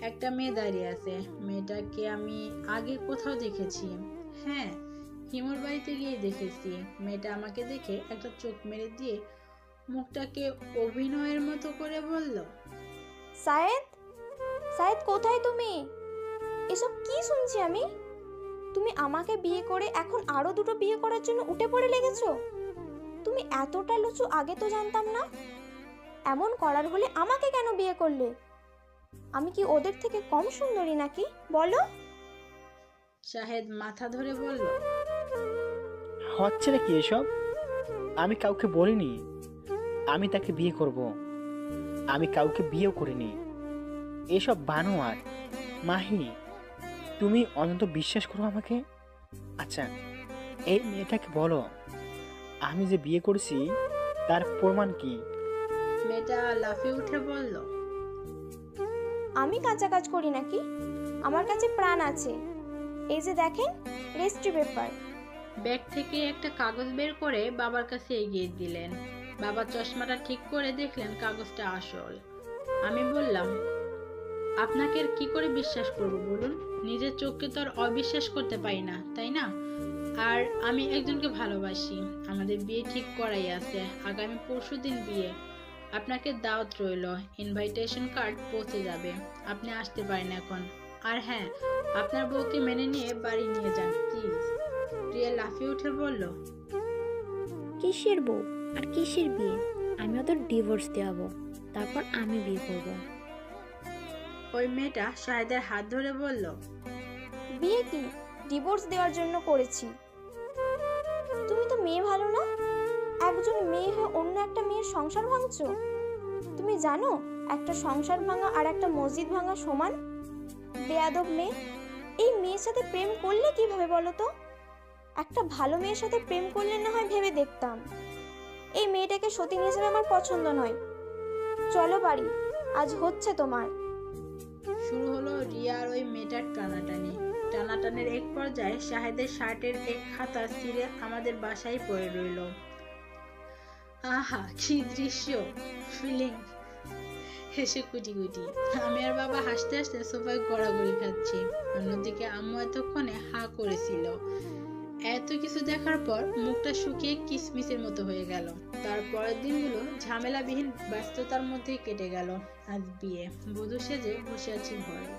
একটা মেয়ে দাঁড়িয়ে আছে। মেয়েটাকে আমি আগে কোথাও দেখেছি। হ্যাঁ, হিমুর বাড়িতে গিয়ে দেখেছি। মেয়েটা আমাকে দেখে একটা চোখ মেরে দিয়ে মুখটাকে অভিনয়ের মতো করে বলল, সায়েদ, সায়েদ কোথায় তুমি? এসব কি শুনছি আমি? তুমি আমাকে বিয়ে করে এখন আরো দুটো বিয়ে করার জন্য উঠে পড়ে লেগেছো? তুমি এতটা লুচু আগে তো জানতাম না। এমন করার হলে আমাকে কেন বিয়ে করলে? আমি কি ওদের থেকে কম সুন্দরী নাকি বলো? শাহেদ মাথা ধরে বলল, হচ্ছে না কি এসব? আমি কাউকে বলিনি আমি তাকে বিয়ে করব। আমি কাউকে বিয়েও করিনি। এসব বানোয়ার। মাহি, তুমি অন্তত বিশ্বাস করো আমাকে। আচ্ছা, এই মেয়েটাকে বলো আমি যে বিয়ে করেছি তার প্রমাণ কি? মেয়েটা লাফিয়ে উঠে বলল, আমি কাঁচা কাজ করি নাকি? আমার কাছে প্রাণ আছে। এই যে দেখেন, রেজিস্ট্রি পেপার। ব্যাগ থেকে একটা কাগজ বের করে বাবার কাছে এগিয়ে দিলেন। বাবা চশমাটা ঠিক করে দেখলেন কাগজটা আসল। আমি বললাম, আপনাকে আর কি করে বিশ্বাস করব বলুন? নিজের চোখকে তো আর অবিশ্বাস করতে পারি না, তাই না? আর আমি একজনকে ভালোবাসি। আমাদের বিয়ে ঠিক করাই আছে। আগামী পরশুদিন বিয়ে। আপনাকে দাওয়াত রইল। ইনভাইটেশন কার্ড পৌঁছে যাবে। আপনি আসতে পারেন এখন। আর হ্যাঁ, আপনার বউকে মেনে নিয়ে বাড়ি নিয়ে যান প্লিজ। রিয়া লাফিয়ে উঠে বলল, কিসের বউ আর কিসের বিয়ে? আমি ওদের ডিভোর্স দেওয়াবো, তারপর আমি বিয়ে করব। ওই মেয়েটা শাহেদের হাত ধরে বলল, বিয়ে কি ডিভোর্স দেওয়ার জন্য করেছি? তুমি তো মেয়ে ভালো না? একজন মেয়ে হয়ে অন্য একটা মেয়ের সংসার ভাঙছো? তুমি জানো একটা সংসার ভাঙা আর একটা মসজিদ ভাঙা সমান? বেয়াদব মেয়ে। এই মেয়ের সাথে প্রেম করলে কিভাবে বলো তো? একটা ভালো মেয়ের সাথে প্রেম করলে না হয় ভেবে দেখতাম। এই মেয়েটাকে সতীন হিসেবে আমার পছন্দ নয়। চলো বাড়ি, আজ হচ্ছে তোমার। শুরু হলো রিয়া আর ওই মেয়েটার টানাটানির এক পর্যায়ে শাহেদের শার্টের এক হাতা ছিঁড়ে আমাদের বাসায় পড়ে রইল। আহা কি দৃশ্য! ফিলিং হেসে কুটি কুটি আমি আর বাবা হাসতে হাসতে সোফায় গড়াগড়ি খাচ্ছি। অন্যদিকে আম্মু এতক্ষণে হা করেছিল। এত কিছু দেখার পর মুখটা শুকিয়ে কিসমিসের মতো হয়ে গেল। তারপরের দিনগুলো ঝামেলাবিহীন ব্যস্ততার মধ্যেই কেটে গেল। আজ বিয়ে, বধূ সেজে বসে আছি ঘরে।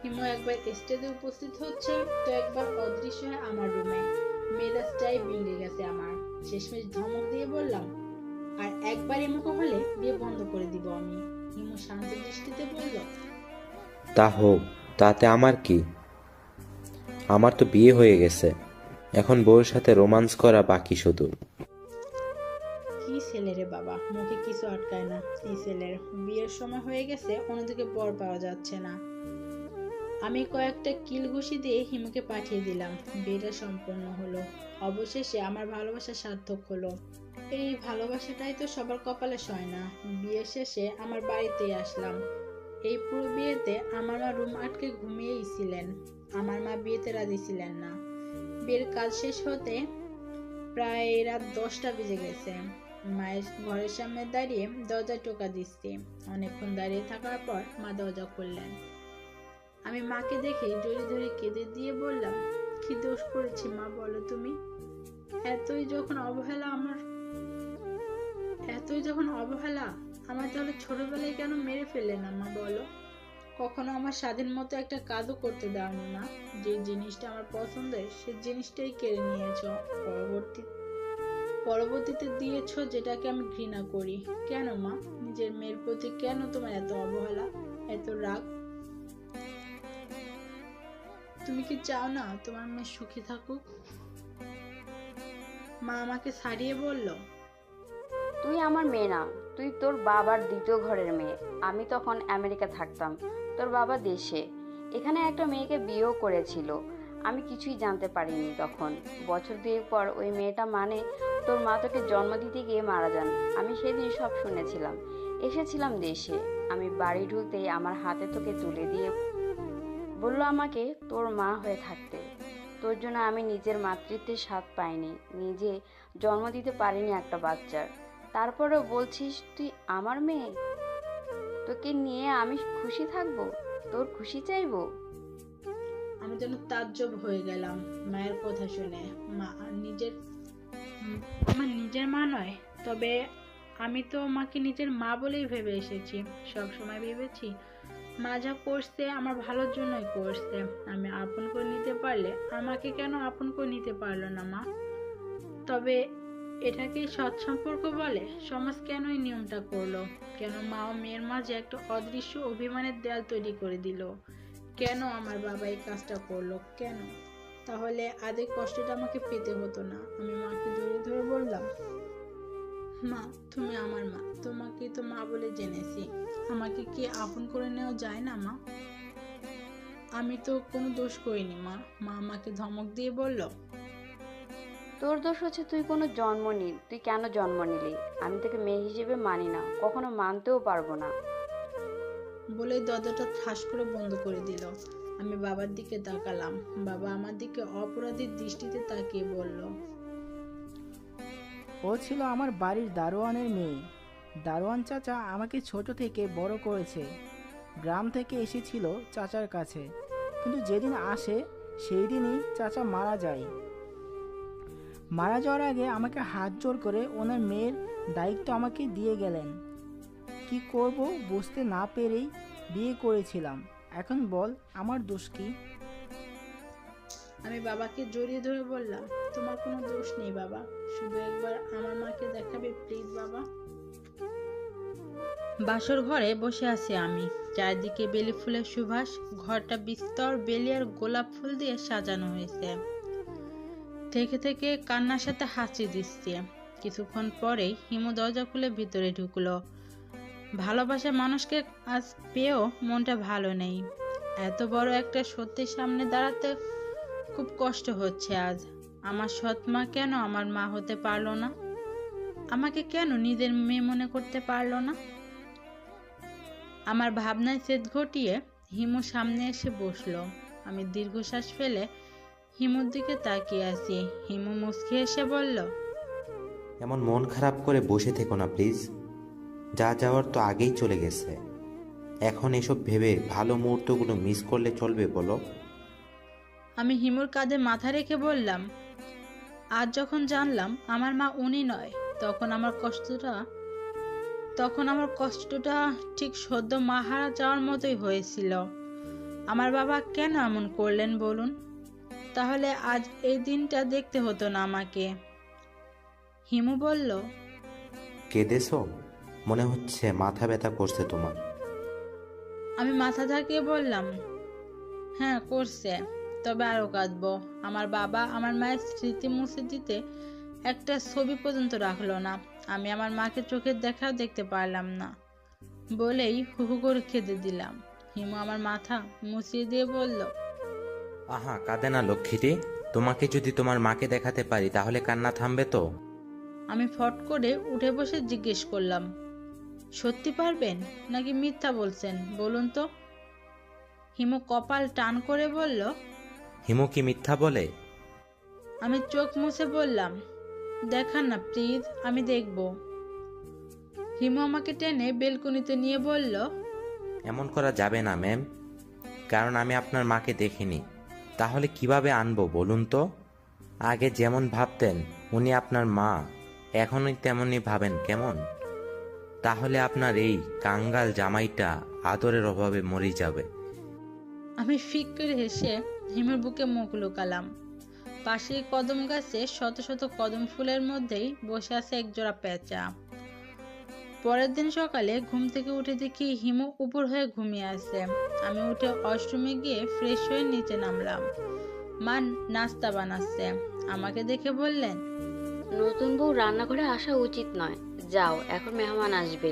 হিমু একবার স্টেজে উপস্থিত হচ্ছে, তো একবার অদৃশ্য হয়ে আমার রুমে। মেজাজটাই বিগড়ে গেছে আমার। শেষমেশ ধমক দিয়ে বললাম, আর একবার এমুখো হলে বিয়ে বন্ধ করে দিব আমি। হিমু শান্ত দৃষ্টিতে বলল, তা হোক, তাতে আমার কি? আমার তো বিয়ে হয়ে গেছে, এখন বউয়ের সাথে রোমান্স করা বাকি শুধু। কি ছেলে রে বাবা, মুখে কিছু আটকায় না এই ছেলের। বিয়ের সময় হয়ে গেছে, অন্যদিকে বর পাওয়া যাচ্ছে না। আমি কয়েকটা কিল ঘুষি দিয়ে হিমুকে পাঠিয়ে দিলাম। বিয়েটা সম্পন্ন হলো। অবশেষে আমার ভালোবাসা সার্থক হলো। এই ভালোবাসাটাই তো সবার কপালে সয় না। বিয়ে শেষে আমার বাড়িতেই আসলাম। এই পুরো বিয়েতে আমার মা রুম আটকে ঘুমিয়েই ছিলেন। আমার মা বিয়েতে রাজি ছিলেন না। বিয়ের কাজ শেষ হতে প্রায় রাত 10টা বেজে গেছে। মায়ের ঘরের সামনে দাঁড়িয়ে দরজায় টোকা দিচ্ছি। অনেকক্ষণ দাঁড়িয়ে থাকার পর মা দরজা খুললেন। আমি মাকে দেখে জড়িয়ে ধরে কেঁদে দিয়ে বললাম, কি দোষ করেছি মা বলো তুমি? এতই যখন অবহেলা আমার তাহলে ছোটবেলায় কেন মেরে ফেললে না মা বলো? কখনো আমার স্বাধীন মতো একটা কাজও করতে দাওনি মা। যে জিনিসটা আমার পছন্দের সে জিনিসটাই কেড়ে নিয়েছ। পরবর্তীতে দিয়েছ যেটাকে আমি ঘৃণা করি। কেন মা? নিজের মেয়ের প্রতি কেন তোমার এত অবহেলা, এত রাগ? তুমি কি চাও না তোমার মেয়ে সুখী থাকুক? মা আমাকে ছাড়িয়ে বলল, তুই আমার মেয়ে না, তুই তোর বাবার দ্বিতীয় ঘরের মেয়ে। আমি তখন আমেরিকা থাকতাম, তোর বাবা দেশে। এখানে একটা মেয়েকে বিয়েও করেছিল। আমি কিছুই জানতে পারিনি তখন। বছর দুয়েক পর ওই মেয়েটা মানে তোর মা তোকে জন্ম দিতে গিয়ে মারা যান। আমি সেদিন সব শুনেছিলাম। এসেছিলাম দেশে। আমি বাড়ি ঢুকতেই আমার হাতে তোকে তুলে দিয়ে বললো আমাকে তোর মা হয়ে থাকতে। তোর জন্য আমি নিজের মাতৃত্বের স্বাদ পাইনি, নিজে জন্ম দিতে পারিনি একটা বাচ্চার। তারপরেও বলছিস তুই আমার মেয়ে? তোকে নিয়ে আমি খুশি থাকবো, তোর খুশি চাইবো? আমি যেন তাজ্জব হয়ে গেলাম মায়ের কথা শুনে। মা আমার নিজের মা নয়, তবে আমি তো মাকে নিজের মা বলেই ভেবে এসেছি। সব সময় ভেবেছি মা যা করছে আমার ভালোর জন্যই করছে। আমি আপন করে নিতে পারলে আমাকে কেন আপন করে নিতে পারলো না মা? তবে এটাকেই সৎ সম্পর্ক বলে? সমাজ কেন এই নিয়মটা করলো? কেন মা ও মেয়ের মাঝে একটা অদৃশ্য অভিমানের দেয়াল তৈরি করে দিল? কেন আমার বাবা এই কাজটা করলো? কেন? তাহলে আগে কষ্টটা আমাকে পেতে হতো না। আমি মাকে জড়িয়ে ধরে বললাম, মা তুমি আমার মা, তোমাকে তো মা বলে জেনেছি। আমাকে কি আপন করে নেওয়া যায় না মা? আমি তো কোনো দোষ করিনি মা। মা আমাকে ধমক দিয়ে বলল, তোর দোষ হচ্ছে তুই কোনো জন্ম নিলি। তুই কেন জন্ম নিলি? আমি তোকে মেয়ে হিসেবে মানি না, কখনো মানতেও পারবো না। বলে দরজাটা ঠাস করে বন্ধ করে দিল। আমি বাবার দিকে তাকালাম। বাবা আমার দিকে অপরাধীর দৃষ্টিতে তাকিয়ে বলল, ও ছিল আমার বাড়ির দারোয়ানের মেয়ে। দারোয়ান চাচা আমাকে ছোট থেকে বড় করেছে। গ্রাম থেকে এসেছিল চাচার কাছে, কিন্তু যেদিন আসে সেই দিনই চাচা মারা যায়। মারা যাওয়ার আগে আমাকে হাত জোর করে ওনার মেয়ের দায়িত্ব আমাকে দিয়ে গেলেন। কি করব বুঝতে না পেরেই বিয়ে করেছিলাম। এখন বল আমার দোষ কি? আমি বাবাকে জড়িয়ে ধরে বললাম, তোমার কোনো দোষ নেই বাবা, শুধু একবার আমার মাকে দেখাবে প্লিজ বাবা। বাসর ঘরে বসে আছি আমি। চারদিকে বেলি ফুলের সুবাস। ঘরটা বিস্তর বেলি আর গোলাপ ফুল দিয়ে সাজানো হয়েছে। থেকে থেকে কান্নার সাথে হাসি দিচ্ছে। কিছুক্ষণ পরেই হিমু দরজা খুলে ভিতরে ঢুকলো। ভালোবাসা মানুষকে আজ পেয়েও মনটা ভালো নেই। এত বড় একটা সত্যির সামনে দাঁড়াতে খুব কষ্ট হচ্ছে আজ। আমার সৎ মা কেন আমার মা হতে পারলো না? আমাকে কেন নিজের মেয়ে মনে করতে পারলো না? আমার ভাবনায় ছেদ ঘটিয়ে হিমু সামনে এসে বসলো। আমি দীর্ঘশ্বাস ফেলে হিমুর দিকে তাকিয়ে আছি। হিমু মুচকি এসে বলল, এমন মন খারাপ করে বসে থেকো না প্লিজ। যা যাওয়ার তো আগেই চলে গেছে। এখন এসব ভেবে ভালো মুহূর্তগুলো মিস করলে চলবে বলো? আমি হিমুর কাঁধে মাথা রেখে বললাম, আজ যখন জানলাম আমার মা উনি নয়, তখন আমার কষ্টটা ঠিক সদ্য মা হারা যাওয়ার মতোই হয়েছিল। আমার বাবা কেন এমন করলেন বলুন? তাহলে আজ এই দিনটা দেখতে হতো না আমাকে। হিমু বলল, কেঁদেছো? মনে হচ্ছে মাথা ব্যথা করছে তোমার। আমি মাথা ঝাঁকিয়ে বললাম, হ্যাঁ করছে, তবে আরো কাঁদবো। আমার বাবা আমার মায়ের স্মৃতি মুছে দিতে একটা ছবি পর্যন্ত রাখলো না। আমি আমার মাকে চোখের দেখাও দেখতে পারলাম না বলেই হু হু করে কেঁদে দিলাম। হিমু আমার মাথা মুছিয়ে দিয়ে বলল, আহা, কাঁদে না লক্ষ্মীটি। তোমাকে যদি তোমার মাকে দেখাতে পারি তাহলে কান্না থামবে তো? আমি ফট করে উঠে বসে জিজ্ঞেস করলাম, সত্যি পারবেন নাকি মিথ্যা বলছেন বলুন তো? হিমু কপাল টান করে বলল, হিমু কি মিথ্যা বলে? আমি চোখ মুছে বললাম, দেখান না প্লিজ, আমি দেখব। হিমু আমাকে টেনে বেলকনিতে নিয়ে বলল, এমন করা যাবে না ম্যাম, কারণ আমি আপনার মাকে দেখিনি। তাহলে কিভাবে আনবো বলুন তো? আগে যেমন ভাবতেন উনি আপনার মা, এখনই তেমনই ভাবেন কেমন? তাহলে আপনার এই কাঙ্গাল জামাইটা আদরের অভাবে মরে যাবে। আমি ফিক করে হেসে হিমুর বুকে মুখ লুকালাম। পাশের কদম গাছে শত শত কদম ফুলের মধ্যেই বসে আছে একজোড়া পেঁচা। পরের দিন সকালে ঘুম থেকে উঠে দেখি হিমু উপর হয়ে ঘুমিয়ে আছে। আমি উঠে ওয়াশরুমে গিয়ে ফ্রেশ হয়ে নিচে নামলাম। মা নাস্তা বানাচ্ছে। আমাকে দেখে বললেন, নতুন বউ রান্নাঘরে আসা উচিত নয়, যাও, এখন মেহমান আসবে,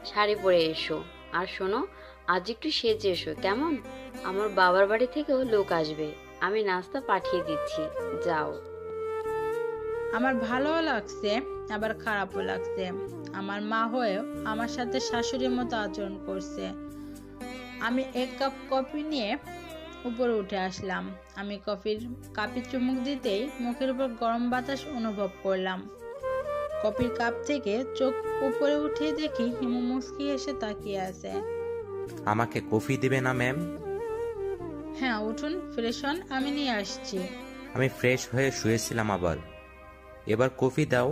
শাড়ি পরে এসো। আর শোনো, আজ একটু সেজে এসো কেমন? আমার বাবার বাড়ি থেকেও লোক আসবে, আমি নাস্তা পাঠিয়ে দিচ্ছি, যাও। আমার ভালোও লাগছে আবার খারাপও লাগছে। আমার মা হয়েও আমার সাথে শাশুড়ির মতো আচরণ করছে। আমি এক কাপ কফি নিয়ে উপরে উঠে আসলাম। আমি কফির কাপে চুমুক দিতেই মুখের উপর গরম বাতাস অনুভব করলাম। কফির কাপ থেকে চোখ উপরে উঠিয়ে দেখি হিমু মুচকি এসে তাকিয়ে আছে। আমাকে কফি দিবে না ম্যাম? হ্যাঁ উঠুন, ফ্রেশ হন, আমি নিয়ে আসছি। আমি ফ্রেশ হয়ে শুয়েছিলাম আবার, এবার কফি দাও।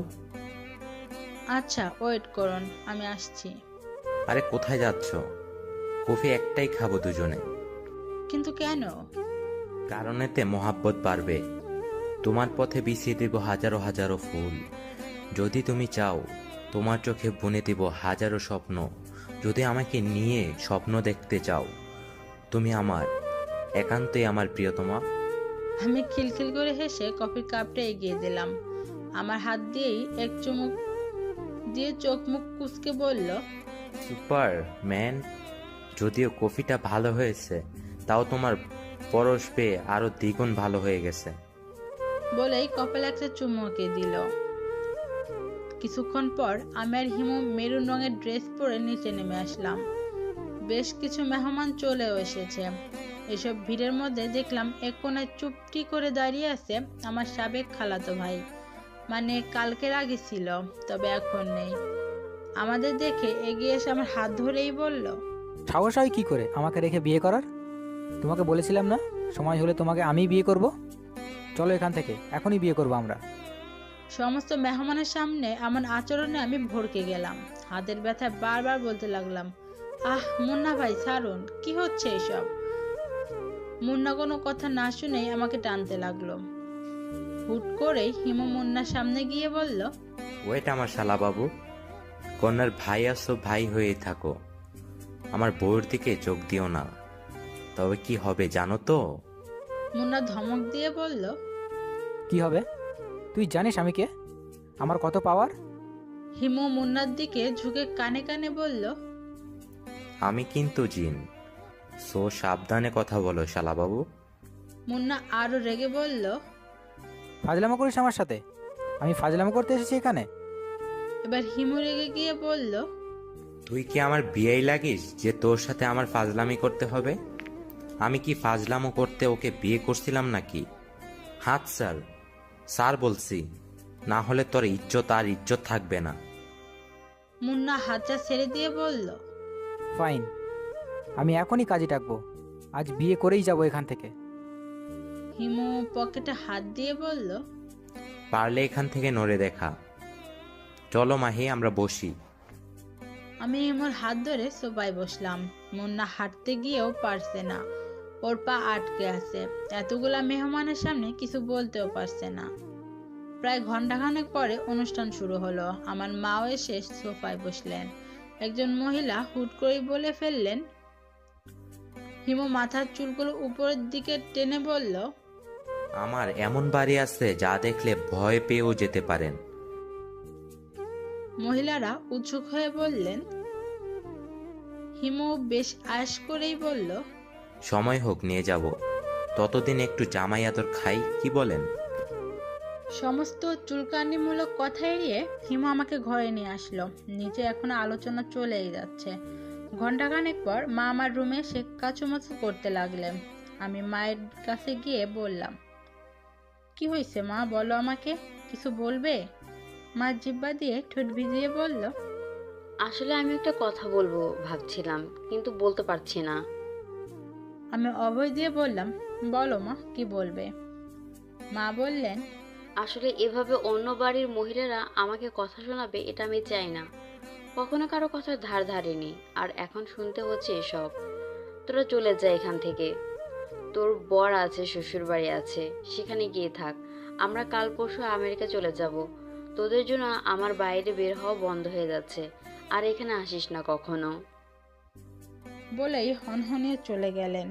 আচ্ছা ওয়েট করুন, আমি আসছি। আরে কোথায় যাচ্ছ? কফি একটাই খাবো দুজনে। কিন্তু কেন? কারণ এতে মোহাব্বত বাড়বে। তোমার পথে বিছিয়ে দেব হাজারো হাজারো ফুল। যদি তুমি চাও, তোমার চোখে বুনে দেব হাজারো স্বপ্ন। যদি আমাকে নিয়ে স্বপ্ন দেখতে চাও, তুমি আমার, একান্তই আমার প্রিয়তমা। আমি খিলখিল করে হেসে কফির কাপটা এগিয়ে দিলাম। আমার হাত দিয়েই এক চুমুক দিয়ে চোখ মুখ কুঁচকে বলল, সুপার ম্যান। যদিও কফিটা ভালো হয়েছে, তাও তোমার পরশ পেয়ে আরো দ্বিগুণ ভালো হয়ে গেছে। বলেই কপালে একটা চুমুকে দিল। কিছুক্ষণ পর আমি আর হিমু মেরুন রঙের ড্রেস পরে নিচে নেমে আসলাম। বেশ কিছু মেহমান চলেও এসেছে। এসব ভিড়ের মধ্যে দেখলাম এক কোণায় চুপটি করে দাঁড়িয়ে আছে আমার সাবেক খালাতো ভাই। মানে কালকের আগে ছিল, তবে এখন নেই। আমাদের দেখে এগিয়ে এসে আমার হাত ধরেই বলল, সাহস হয় কি করে আমাকে রেখে বিয়ে করার? তোমাকে বলেছিলাম না সময় হলে তোমাকে আমি বিয়ে করব? চলো এখান থেকে, এখনই বিয়ে করব আমরা। সমস্ত মেহমানের সামনে আমার আচরণে আমি ভড়কে গেলাম। হাতের ব্যথায় বারবার বলতে লাগলাম, আহ মুন্না ভাই ছাড়ুন, কি হচ্ছে এসব? মুন্না কোনো কথা না শুনেই আমাকে টানতে লাগলো। হুট করেই হিমু মুন্নার সামনে গিয়ে বলল, ওয়েট আমার শালা বাবু, কন্যার ভাই আসো, ভাই হয়ে থাকো। আমার বউর দিকে চোখ দিও না, তবে কি হবে জানো তো? মুন্না ধমক দিয়ে বলল, কি হবে? তুই জানিস আমি কে, আমার কত পাওয়ার? হিমু মুন্নার দিকে ঝুঁকে কানে কানে বলল, আমি কিন্তু জিন, সো সাবধানে কথা বলো শালাবাবু। মুন্না আরও রেগে বলল। ফাজলামো করিস আমার সাথে? আমি ফাজলামো করতে এসেছি এখানে? এবার হিমু রেগে গিয়ে বলল। তুই কি আমার বিয়েই লাগিস যে তোর সাথে আমার ফাজলামি করতে হবে? আমি কি ফাজলামো করতে ওকে বিয়ে করছিলাম নাকি? হাত স্যার, স্যার বলছি, না হলে তোর ইজ্জত আর ইজ্জত থাকবে না। মুন্না হাতটা ছেড়ে দিয়ে বলল। ফাইন, আমি এখনই কাজে ডাকবো। আজ বিয়ে করেই যাব এখান থেকে। হিমু পকেটে হাত দিয়ে বলল। পারলে এখান থেকে নড়ে দেখা। চলো মাহি, আমরা বসি। আমি হিমুর হাত ধরে সোফায় বসলাম। মুন্না হাঁটতে গিয়েও পারছে না, ওর পা আটকে আছে। এতগুলা মেহমানের সামনে কিছু বলতেও পারছে না। প্রায় ঘন্টাখানেক পরে অনুষ্ঠান শুরু হলো। আমার মাও এসে সোফায় বসলেন। একজন মহিলা হুট করেই বলে ফেললেন। হিমু মাথার চুলগুলো উপরের দিকে টেনে বলল। আমার এমন বাড়ি আছে যা দেখলে ভয় পেয়েও যেতে পারেন। মহিলারা উৎসুক হয়ে বললেন। হিমু বেশ আশ করেই বলল। সময় হোক নিয়ে যাব, ততদিন একটু জামাই আদর খাই, কি বলেন? সমস্ত চুলকানিমূলক কথা এড়িয়ে হিমু আমাকে ঘরে নিয়ে আসলো। নিচে এখনো আলোচনা চলেই যাচ্ছে। ঘন্টাখানেক পর মা আমার রুমে এসে কাচুমাচু করতে লাগলেন। আমি মায়ের কাছে গিয়ে বললাম। কি হয়েছে মা, বলো আমাকে, কিছু বলবে? মা জিহ্বা দিয়ে ঠোঁট ভিজিয়ে বলল। আসলে আমি একটা কথা বলবো ভাবছিলাম, কিন্তু বলতে পারছি না। আমি অভয় দিয়ে বললাম। বলো মা, কি বলবে? মা বললেন। আসলে এভাবে অন্য বাড়ির মহিলারা আমাকে কথা শোনাবে এটা আমি চাই না। কখনো কারো কথার ধার ধারিনি, আর এখন শুনতে হচ্ছে এসব। তোরা চলে যা এখান থেকে। তোর বর আছে, শ্বশুর বাড়ি আছে, সেখানে গিয়ে থাক। আমরা কাল পরশু আমেরিকা চলে যাব। তোদের জন্য আমার বাইরে বের হওয়া বন্ধ হয়ে যাচ্ছে। আর এখানে আসিস না কখনো। বলেই হনহনিয়ে চলে গেলেন।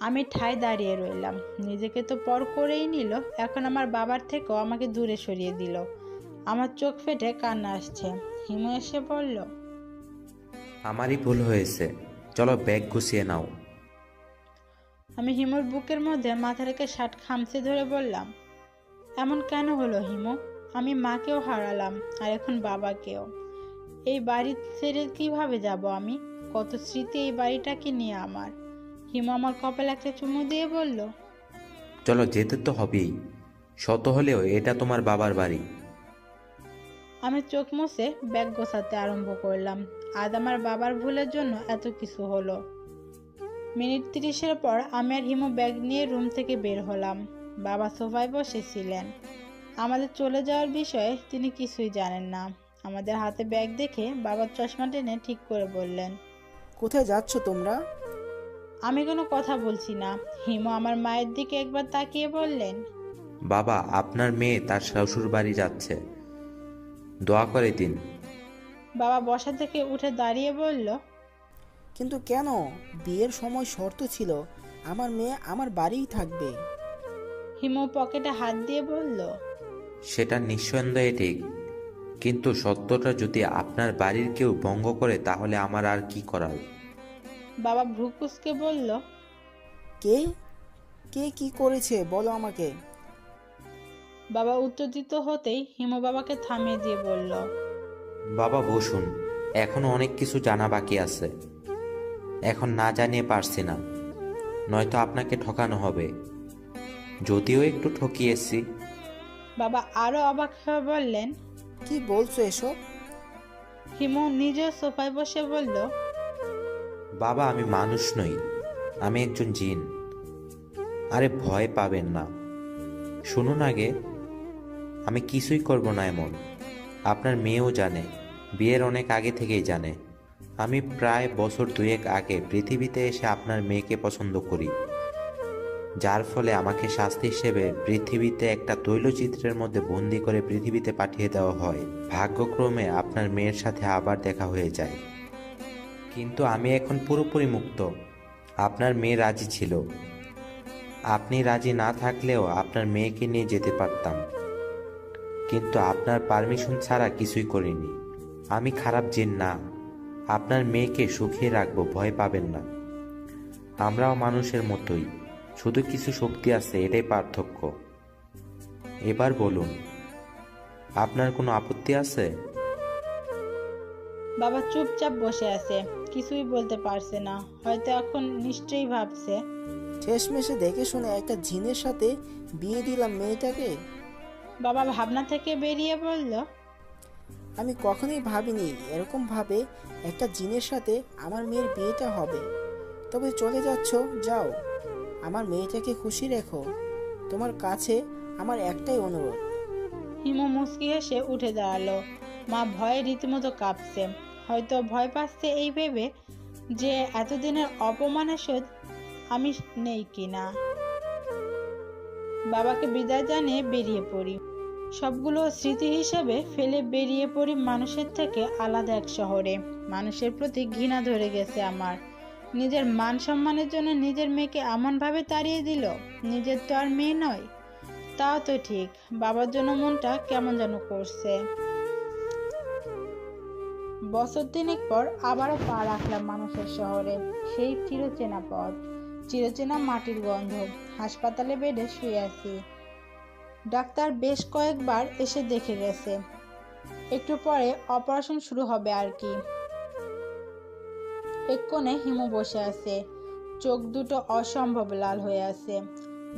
আমি ঠায় দাঁড়িয়ে রইলাম। নিজেকে তো পর করেই নিল, এখন আমার বাবার থেকেও আমাকে দূরে সরিয়ে দিল। আমার চোখ ফেটে কান্না আসছে। হিমু এসে বলল। আমারই ভুল হয়েছে, চলো ব্যাগ গুছিয়ে নাও। আমি হিমুর বুকের মধ্যে মাথা রেখে শার্ট খামচে ধরে বললাম। এমন কেন হলো হিমু? আমি মাকেও হারালাম, আর এখন বাবাকেও। এই বাড়ি ছেড়ে কিভাবে যাব আমি? কত স্মৃতি এই বাড়িটাকে নিয়ে আমার। হিমু আমার কপালে একটা চুমু দিয়ে বলল। চলো, যেতে তো হবেই, শত হলেও এটা তোমার বাবার বাড়ি। আমি চোখ মুছে ব্যাগ গোছাতে আরম্ভ করলাম। আজ আমার বাবার ভুলের জন্য এত কিছু হলো। মিনিট 30-এর পর আমি আর হিমু ব্যাগ নিয়ে রুম থেকে বের হলাম। বাবা সোফায় বসেছিলেন। আমাদের চলে যাওয়ার বিষয়ে তিনি কিছুই জানেন না। আমাদের হাতে ব্যাগ দেখে বাবার চশমা টেনে ঠিক করে বললেন। কোথায় যাচ্ছ তোমরা? আমি কোনো কথা বলছি না। হিমু আমার মায়ের দিকে একবার তাকিয়ে বললেন। বাবা, আপনার মেয়ে তার শ্বশুর বাড়ি যাচ্ছে, দোয়া করে দিন। বাবা বসা থেকে উঠে দাঁড়িয়ে বলল। কিন্তু কেন? বিয়ের সময় শর্ত ছিল আমার মেয়ে আমার বাড়িই থাকবে। হিমু পকেটে হাত দিয়ে বলল। সেটা নিঃসন্দেহে ঠিক, কিন্তু সত্যটা যদি আপনার বাড়ির কেউ ভঙ্গ করে তাহলে আমার আর কি করার? বাবা ভ্রুকুচকে বলল। কে কে কি করেছে বলো আমাকে। বাবা উত্তেজিত হতেই হিমু বাবাকে থামিয়ে দিয়ে বলল। বাবা বসুন, এখনো অনেক কিছু জানা বাকি আছে। এখন না জানিয়ে পারছি না, নয়তো আপনাকে ঠকানো হবে। যদিও একটু ঠকিয়েছি। বাবা আরো অবাক হয়ে বললেন। কি বলছো এসব? হিমু নিজেও সোফায় বসে বলল। বাবা, আমি মানুষ নই, আমি একজন জিন। আরে ভয় পাবেন না, শুনুন আগে। আমি কিছুই করব না এমন। আপনার মেয়েও জানে, বিয়ের অনেক আগে থেকেই জানে। আমি প্রায় বছর 2 আগে পৃথিবীতে এসে আপনার মেয়েকে পছন্দ করি, যার ফলে আমাকে শাস্তি হিসেবে পৃথিবীতে একটা তৈলচিত্রের মধ্যে বন্দি করে পৃথিবীতে পাঠিয়ে দেওয়া হয়। ভাগ্যক্রমে আপনার মেয়ের সাথে আবার দেখা হয়ে যায়, কিন্তু আমি এখন পুরোপুরি মুক্ত। আপনার মেয়ে রাজি ছিল, আপনি রাজি না থাকলেও আপনার মেয়েকে নিয়ে যেতে পারতাম, কিন্তু আপনার পারমিশন ছাড়া কিছুই করিনি। আমি খারাপ জিন না, আপনার মেয়েকে সুখে রাখবো, ভয় পাবেন না। আমরাও মানুষের মতোই, শুধু কিছু শক্তি আছে, এটাই পার্থক্য। এবার বলুন, আপনার কোনো আপত্তি আছে? বাবা চুপচাপ বসে আছে, কিছুই বলতে পারছে না। হয়তো এখন নিশ্চয়ই ভাবছে, শেষমেশে দেখে শুনে একটা জিনের সাথে বিয়ে দিলাম মেয়েটাকে। বাবা ভাবনা থেকে বেরিয়ে বলল, আমি কখনোই ভাবিনি এরকম ভাবে একটা জিনের সাথে আমার মেয়ের বিয়েটা হবে। তবে চলে যাচ্ছ, যাও, আমার মেয়েটাকে খুশি রেখো। তোমার কাছে আমার একটাই অনুরোধ। হিমু মুচকি হেসে উঠে দাঁড়ালো। মা ভয়ে রীতিমতো কাঁপছে, হয়তো ভয় পাচ্ছে এই ভেবে যে এতদিনের অপমানের শোধ আমি নেই কিনা। বাবাকে বিদায় জানিয়ে বেরিয়ে পড়ি। সবগুলো স্মৃতি হিসেবে ফেলে বেরিয়ে পড়ি মানুষের থেকে আলাদা এক শহরে। মানুষের প্রতি ঘৃণা ধরে গেছে আমার। নিজের মান সম্মানের জন্য নিজের মেয়েকে এমনভাবে তাড়িয়ে দিল। নিজের তো আর মেয়ে নয়। তাও তো ঠিক, বাবার জন্য মনটা কেমন যেন করছে। বছর তিনেক পর আবারও পা রাখলাম মানুষের শহরে। সেই চিরচেনা পথ, চিরচেনা মাটির গন্ধ। হাসপাতালে বেডে শুয়ে আছি। ডাক্তার বেশ কয়েকবার এসে দেখে গেছে। একটু পরে অপারেশন শুরু হবে আর কি। এক কোণে হিমু বসে আছে, চোখ দুটো অসম্ভব লাল হয়ে আছে।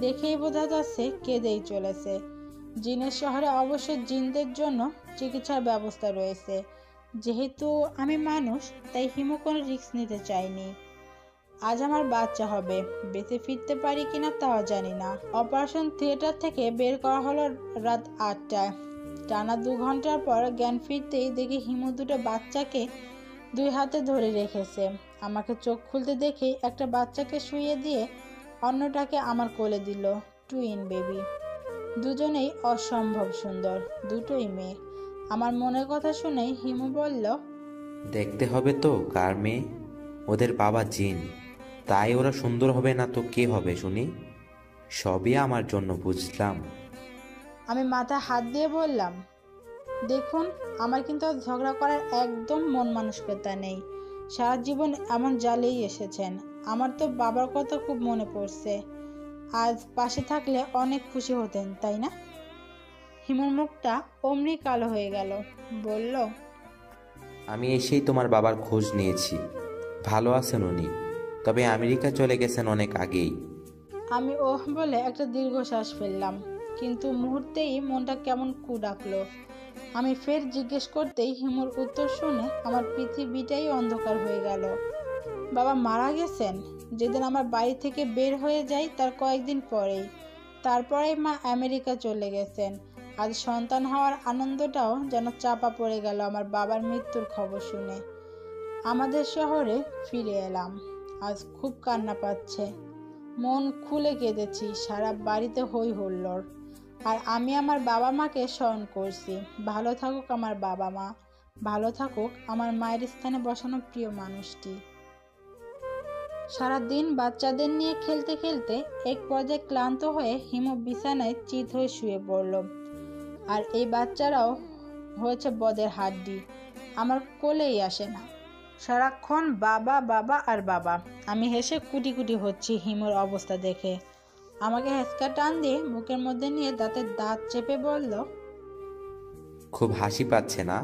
দেখেই বোঝা যাচ্ছে কেঁদেই চলেছে। জিনের শহরে অবশ্য জিনদের জন্য চিকিৎসার ব্যবস্থা রয়েছে। যেহেতু আমি মানুষ, তাই হিমু কোনো রিস্ক নিতে চাইনি। আজ আমার বাচ্চা হবে, বেঁচে ফিরতে পারি কিনা তাও জানি না। অপারেশন থিয়েটার থেকে বের করা হলো রাত 8টায়। টানা 2 ঘন্টার পর জ্ঞান ফিরতেই দেখি হিমু দুটো বাচ্চাকে 2 হাতে ধরে রেখেছে। আমাকে চোখ খুলতে দেখেই একটা বাচ্চাকে শুইয়ে দিয়ে অন্যটাকে আমার কোলে দিল। টুইন বেবি, দুজনেই অসম্ভব সুন্দর, দুটোই মেয়ে। আমার মনের কথা শুনেই হিমু বলল, দেখতে হবে তো কার মেয়ে। ওদের বাবা জিন, তাই ওরা সুন্দর হবে না তো কে হবে শুনি? সবই আমার জন্য, বুঝলাম। আমি মাথায় হাত দিয়ে বললাম, দেখুন, আমার কিন্তু আর ঝগড়া করার একদম মন মানসিকতা নেই। সারা জীবন এমন জ্বালেই এসেছেন। আমার তো বাবার কথা খুব মনে পড়ছে। আজ পাশে থাকলে অনেক খুশি হতেন, তাই না? হিমুর মুখটা অমনি কালো হয়ে গেল। বলল, আমি এসেই তোমার বাবার খোঁজ নিয়েছি, ভালো আছেন উনি, তবে আমেরিকা চলে গেছেন অনেক আগেই। আমি ওহ বলে একটা দীর্ঘশ্বাস ফেললাম, কিন্তু মুহূর্তেই মনটা কেমন কু ডাকলো। আমি ফের জিজ্ঞেস করতেই হিমুর উত্তর শুনে আমার পৃথিবীটাই অন্ধকার হয়ে গেল। বাবা মারা গেছেন যেদিন আমার বাড়ি থেকে বের হয়ে যাই তার কয়েকদিন পরেই। তারপরেই মা আমেরিকা চলে গেছেন। আজ সন্তান হওয়ার আনন্দটাও যেন চাপা পড়ে গেল আমার বাবার মৃত্যুর খবর শুনে। আমাদের শহরে ফিরে এলাম। আজ খুব কান্না পাচ্ছে। মন খুলে কেঁদেছি, সারা বাড়িতে হই হুল্লোড়। আর আমি আমার বাবা মাকে স্মরণ করছি। ভালো থাকুক আমার বাবা মা, ভালো থাকুক আমার মায়ের স্থানে বসানো প্রিয় মানুষটি। সারাদিন বাচ্চাদের নিয়ে খেলতে খেলতে এক পর্যায়ে ক্লান্ত হয়ে হিমু বিছানায় চিত হয়ে শুয়ে পড়ল। আর এই বাচ্চারাও হয়েছে বদের হাড্ডি, আমার কোলেই আসে না। সারাক্ষণ বাবা বাবা আর বাবা। আমি হেসে কুটি কুটি হচ্ছি হিমুর অবস্থা দেখে। আমাকে হেঁচকা টান দিয়ে বুকের মধ্যে নিয়ে দাঁতের দাঁত চেপে বলল, খুব হাসি পাচ্ছে না?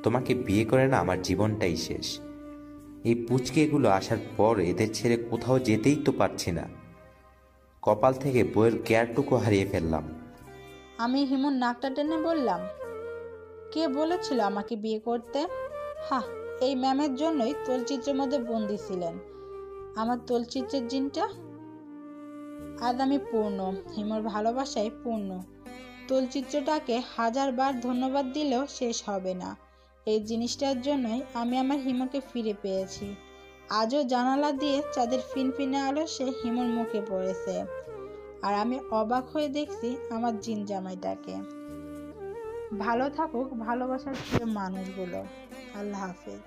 তোমাকে বিয়ে করে না আমার জীবনটাই শেষ। এই পুচকেগুলো আসার পর এদের ছেড়ে কোথাও যেতেই তো পারছি না। কপাল থেকে বইয়ের কেয়ারটুকু হারিয়ে ফেললাম। আমি হিমুর নাকটা টেনে বললাম, কে বলেছিল আমাকে বিয়ে করতে? হ্যাঁ, এই ম্যামের জন্যই তোলচিত্রের মধ্যে বন্দি ছিলেন আমার তোলচিত্রের জিনটা। আজ আমি পূর্ণ, হিমুর ভালোবাসায় পূর্ণ। তোলচিত্রটাকে 1000 বার ধন্যবাদ দিলেও শেষ হবে না। এই জিনিসটার জন্যই আমি আমার হিমুকে ফিরে পেয়েছি। আজও জানালা দিয়ে চাঁদের ফিনফিনে আলো সে হিমুর মুখে পড়েছে। আর আমি অবাক হয়ে দেখছি আমার জিন জামাইটাকে। ভালো থাকুক ভালোবাসার প্রিয় মানুষগুলো। আল্লাহ হাফেজ।